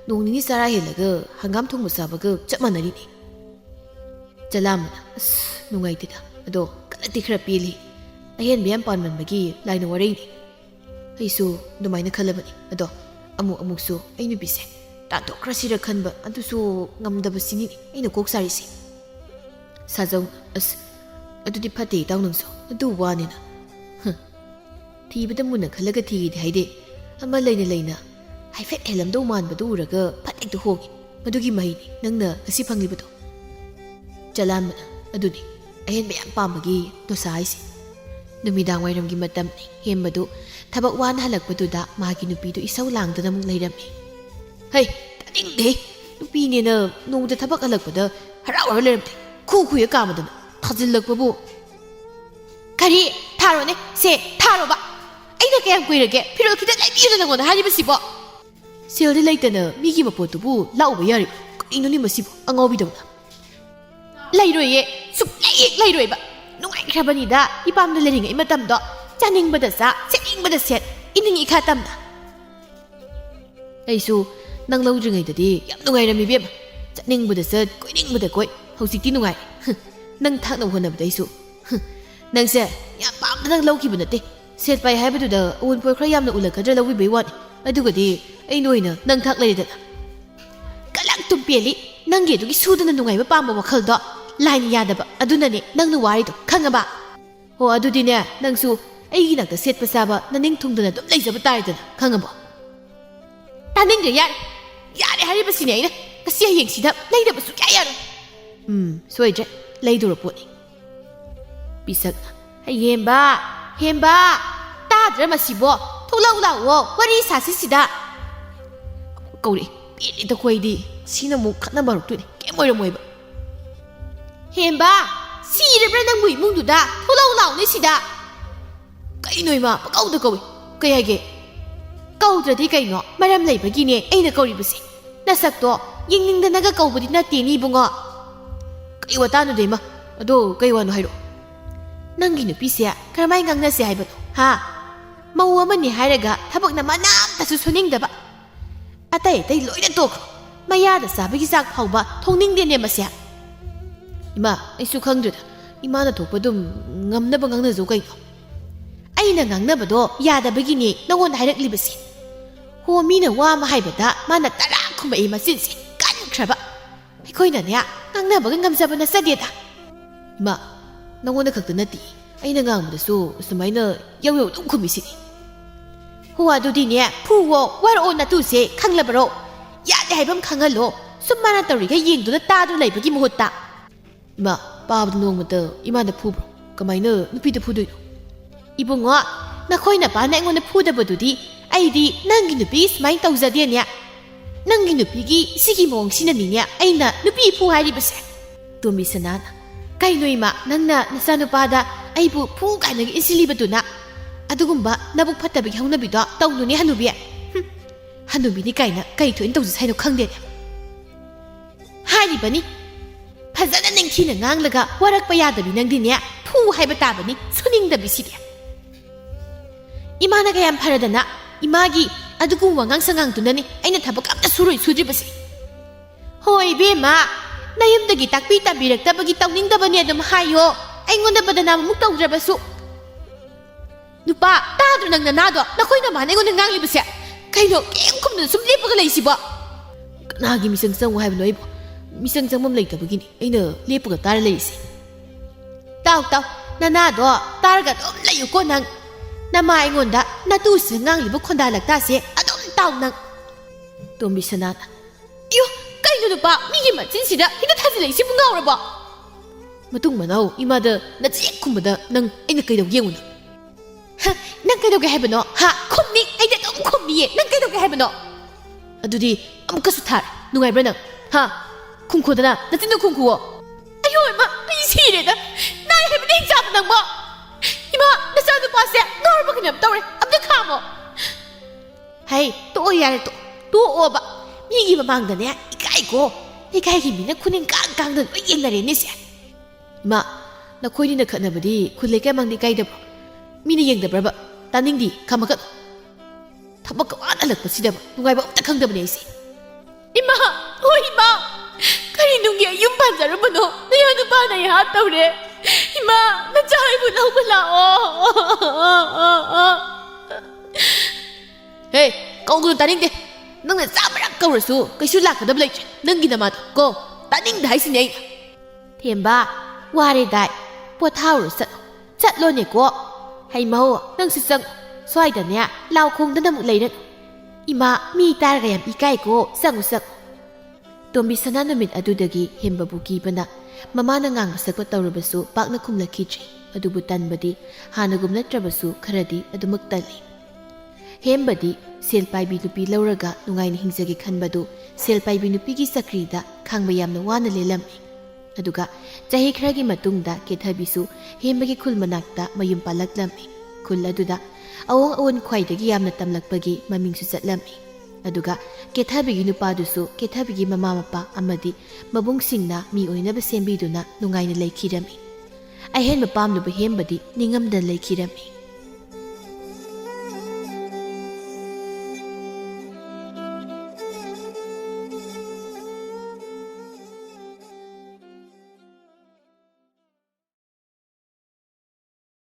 ꯅꯣꯡ ꯅꯤꯅꯤ ꯆꯔꯥ ꯍꯦꯜꯂꯒ ꯍꯪꯒꯥꯝ ꯊꯣꯡꯕ ꯆꯥꯕꯒ ꯆꯞ ꯃꯥꯟꯅꯔꯤꯅꯤ." ꯆꯂꯥꯝꯕꯅ "ꯅꯨꯡꯉꯥꯏꯇꯦꯗ, ꯑꯗꯣ ꯀꯟꯅꯗꯤ ꯈꯔ ꯄꯦꯜꯂꯤ. ꯑꯍꯦꯟꯕ ꯌꯥꯝ ꯄꯥꯟꯃꯟꯕꯒꯤ ꯂꯥꯏꯅ ꯋꯥꯔꯩꯅꯤ." ꯑꯩꯁꯨ ꯑꯗꯨꯃꯥꯏꯅ ꯈꯜꯂꯕꯅꯤ, ꯑꯗꯣ ꯑꯃꯨꯛꯁꯨ ꯑꯩ ꯅꯨꯄꯤꯁꯦ ꯇꯥꯟꯊꯣꯛꯈ꯭ꯔꯁꯤꯔ ꯈꯟꯕ, ꯑꯗꯨꯁꯨ ꯉꯝꯗꯕꯁꯤꯅꯤ ꯑꯩꯅ ꯀꯣꯛ ꯁꯥꯔꯤꯁꯤ꯫ ꯁꯥꯖꯧꯅ "ꯑꯗꯨꯗꯤ ꯐꯠꯇꯦ ꯏꯇꯥꯎ ꯅꯪꯁꯨ, ꯑꯗꯨ ꯋꯥꯅꯤꯅ." "ꯊꯤꯕꯗ ꯃꯨꯟꯅ ꯈꯜꯂꯒ ꯊꯤꯒꯦꯗꯤ ꯍꯥꯏꯗꯦ, ꯑꯃ ꯂꯩꯅ ꯍꯥꯏꯐꯦꯠ ꯍꯦꯜꯂꯝꯗꯧ ꯃꯥꯟꯕꯗꯨ ꯎꯔꯒ ꯐꯠ ꯍꯦꯛꯇ ꯍꯣꯡꯉꯤ, ꯃꯗꯨꯒꯤ ꯃꯍꯩꯅꯤ ꯅꯪꯅ ꯉꯁꯤ ꯐꯪꯂꯤꯕꯗꯣ." ꯆꯂꯥꯟꯕꯅ "ꯑꯗꯨꯅꯤ ꯑꯍꯦꯟꯕ ꯌꯥꯝ ꯄꯥꯝꯕꯒꯤ ꯗꯣꯁꯥ ꯍꯥꯏꯁꯤ." ꯅꯨꯃꯤꯗꯥꯡ ꯋꯥꯏꯔꯝꯒꯤ ꯃꯇꯝꯅꯤ꯫ ꯍꯦꯝꯕꯗꯨ ꯊꯕꯛ ꯋꯥꯅ ꯍꯜꯂꯛꯄꯗꯨꯗ ꯃꯥꯒꯤ ꯅꯨꯄꯤꯗꯨ ꯏꯁꯧ ꯂꯥꯡꯗꯅ ꯑꯃꯨꯛ ꯂꯩꯔꯝꯃꯤ꯫ "ꯍꯩ ꯇꯥꯅꯤꯡꯗꯦ, ꯅꯨꯄꯤꯅꯦꯅ ꯅꯣꯡꯃꯗ ꯊꯕꯛ ꯍꯜꯂꯛꯄꯗ ꯍꯔꯥꯎꯔ ꯂꯩꯔꯝꯗꯦ, ꯈꯨꯌ ꯀꯥꯝꯗꯅ ꯊꯥꯖꯤꯜꯂꯛꯄꯕꯨ." "ꯀꯔꯤ? ꯊꯥꯔꯣꯅꯦ, ꯁꯦ ꯊꯥꯔꯣꯕ. ꯑꯩꯅ ꯀꯌꯥꯝ ꯀꯨꯏꯔꯒꯦ ꯐꯤꯔꯣꯜ ꯈꯤꯇ ꯂꯩꯕꯤꯌꯨꯅ ꯅꯪꯉꯣꯟꯗ ꯍꯥꯏꯔꯤꯕꯁꯤꯕꯣ? ꯁꯦꯜꯗꯤ ꯂꯩꯇꯅ ꯃꯤꯒꯤ ꯃꯄꯣꯠꯇꯨꯕꯨ ꯂꯥꯎꯕ ꯌꯥꯔꯤꯕ? ꯀꯔꯤꯅꯣꯅꯦ ꯃꯁꯤꯕꯨ ꯑꯉꯥꯎꯕꯤꯗꯧꯅ." "ꯂꯩꯔꯣꯏꯌꯦ, ꯁꯨꯛꯂꯩ ꯍꯦꯛ ꯂꯩꯔꯣꯏꯕ. ꯅꯨꯡꯉꯥꯏꯈ꯭ꯔꯕꯅꯤꯗ ꯏꯄꯥꯝꯗ ꯂꯩꯔꯤꯉꯩ ꯃꯇꯝꯗꯣ, ꯆꯥꯅꯤꯡꯕꯗ ꯆꯥ, ꯁꯦꯠꯅꯤꯡꯕꯗ ꯁꯦꯠ, ꯏꯅꯤꯡ ꯏꯈꯥ ꯇꯝꯅ." "ꯑꯩꯁꯨ ꯅꯪ ꯂꯧꯗ꯭ꯔꯤꯉꯩꯗꯗꯤ ꯌꯥꯝ ꯅꯨꯡꯉꯥꯏꯔꯝꯃꯤ ꯏꯕꯦꯝꯃ. ꯆꯠꯅꯤꯡꯕꯗ ꯆꯠ, ꯀꯣꯏꯅꯤꯡꯕꯗ ꯀꯣꯏ. ꯍꯧꯖꯤꯛꯇꯤ ꯅꯨꯡꯉꯥꯏ. ꯅꯪ ꯊꯥꯛꯅꯕ ꯍꯣꯠꯅꯕꯗ ꯑꯩꯁꯨ ꯅꯪꯁꯦ ꯌꯥꯝ ꯄꯥꯝꯅ ꯂꯧꯈꯤꯕ ꯅꯠꯇꯦ. ꯁꯦꯠ ꯄꯥꯏ ꯍꯥꯏꯕꯗꯨꯗ ꯑꯎꯟꯄꯣꯠ ꯈꯔ ꯌꯥꯝꯅ ꯎꯜꯂꯛꯀꯗ꯭ꯔꯥ ꯂꯧꯕꯤꯕꯩ ꯋꯥꯅꯤ, ꯑꯗꯨꯒꯗꯤ ꯑꯩꯅ ꯑꯣꯏꯅ ꯅꯪ ꯊꯥꯛ ꯂꯩꯔꯦꯗꯅ." "ꯀꯂꯛꯇꯨꯝ ꯄꯦꯜꯂꯤ. ꯅꯪꯒꯤ ꯑꯗꯨꯒꯤ ꯁꯨꯗꯅ ꯅꯨꯡꯉꯥꯏꯕ ꯄꯥꯝꯕ ꯋꯥꯈꯜꯗꯣ ꯂꯥꯏꯅ ꯌꯥꯗꯕ, ꯑꯗꯨꯅꯅꯦ ꯅꯪꯅ ꯋꯥꯔꯤꯗꯣ, ꯈꯪꯉꯕ? ꯍꯣ ꯑꯗꯨꯗꯤꯅꯦ ꯅꯪꯁꯨ ꯑꯩꯒꯤ ꯅꯥꯛꯇ ꯁꯦꯠꯄ ꯆꯥꯕ ꯅꯅꯤꯡ ꯊꯨꯡꯗꯅ ꯑꯗꯨꯝ ꯂꯩꯖꯕ ꯇꯥꯔꯦꯗꯅ, ꯈꯪꯉꯕꯣ?" "ꯇꯥꯅꯤꯡꯗ꯭ꯔꯦ, ꯌꯥꯔꯦ ꯍꯥꯏꯔꯤꯕꯁꯤꯅꯦ ꯑꯩꯅ. ꯉꯁꯤ ꯍꯌꯦꯡꯁꯤꯗ ꯂꯩꯗꯕ ꯁꯨꯛꯌꯥ ꯌꯥꯔꯣꯏ." ꯁꯣꯏꯗ꯭ꯔꯦ, ꯂꯩꯗꯣꯔ ꯄꯣꯠꯅꯤ." Pisak Hemba Hemba Tadra Masibo Tulaw Wari Sasisida Kauri Pili the Quadi Sinamu Kanabaru Kemoyba Hemba See the Brennan Munduda Tulaw Nisida Kainoima Pau the Koi Kayage Kaudra di Kaino Madam Labagini ain't a Koribasi Nasakto Ying the Naga Kobudi Natini Bunga Kaiwatano Dema Ado Kaiwan Hiro Nangin Pisia Karmai Gang Nasi Hibet Ha Mawamani Hiraga Tabak Namanam Tasuning Daba Atay they loy the talk Maya the Sabizak Hauba Toning the Nemasia Ima Isukandred Imana Topadum Namnabangang Zukai Aina Nabado Yada Begini no one directly basi Ho Mina Wam Hibeta Mana Tarakuma Ima Sinsi Gan Traba Koinania Nangabagam Sabana Sadieta Ma no one cooked the nutty Aina Gang the so Sumaina Yawu Kumisi Who are Dudinia Puwo Where on the two say Kanglabaro Yada Habam Kangalo Sumanatari Yin to the Tadu Labagim Hutta Ma Bob no matter Imana Pubro Kamaina Nupita Pudu Ibunga Nakoina Panang on the Puda Badudi Aidi Nangin the Beast Mine Tozadiania Nangin the Piggy Siki Mong Sinania Aina Nupi Pu Hadibas Tumi Sanana Kainoima Nana Nasanupada Aibu Pu Kanag Isilibatuna Adugumba Nabu Patabi Hanabida Taununi Hanubia Hanubini Kaina Kaito into the side of Kangde Hadi Bunny Pazana Ninkin and Anglaga Warak Bayada Binandinia Pu Hibatabani Suning the Bisidia Imana Gayam Paradana Imagi Adugu Wangang Sangang Tunani and a tabak up the Suri Sudribasi Hoi Bema Nayam the Gitakita Birak Tabagita Ninda Banadam Hayo Angon the Badana Muta Drabasu Nupa Tadunang Nanado Nakoina Manego and Nanglibasa Kaino came come to some Lipa Nagi missing some will have no Missing some later beginning in a Lipa Tarlacy Tau Nanado Target only you go Nama Ingonda, Natu Sangang Libukonda like Tassi, I don't down. Don't be Sanana. You can't do the bar, me, Matinida, in the Tassi, Sipunga. Matumano, Imada, that's Kumada, Nung, in the kind of Yun. Ha, Nankadoga Hebano, ha, come me, I don't come me, Nankadoga Hebano. Adudi, Amkasutar, Nunga Brenna, ha, Kunkodana, that's in the Kunkuo. Ayoma, please hear it. Now I have an example. Ima, nasaan pa siya? Nor ba kinam tawre? Abda kamo. Hey, to yare to oba. Migi mamang da niya, ikay kimi na kuning kang da yung na rin siya. Ima, nakoy ni nakat na ba di, kulay ka mang di kay da bro. Mini yung da bro ba? Taning di, kamakat. Tapag ka anak pa si da ba? Nungay ba utakang da ba niya si? Ima, Ima. Karinong yung panzaro mo no? Nayan ba na yung tawre? Ima, nadyahay mo lang wala Hey, kau gulong taning de Nang nasabarak kau rasu Kay sulak ka dablay Nang ginamat ko Taning dahay sinay Temba, wari day Puataw rasat Chat lo niya ko Hay maho, nang sisang Soy da niya, lao kong danamuk lay na Ima, mi taragayam ikay ko Sang-usak Tombi sana namin adudagi Hemba buki ba na Mamana ngang masakot tawrabasu pak na kumlakitri adubutan badi hanagum natrabasu karadi adumagtali. Hembadi selpai binupi lauraga nungay ni hingzagi kanbadu selpai binupi gi sakrida khangbayam na wana lelami. Aduga jahi khragi matungda kethabisu hembagi khul manakta mayum palaklami. Khul aduda awong awon khwaidagi yamna tamlakpagi mamingsu chatlami. Aduga kethabigi nupadusu kethabigi mama mapa amadi mabungsingna mi oinaba sembiduna nungayna laikhirami. Ahen mapamnuba hembadi ningamdan laikhirami.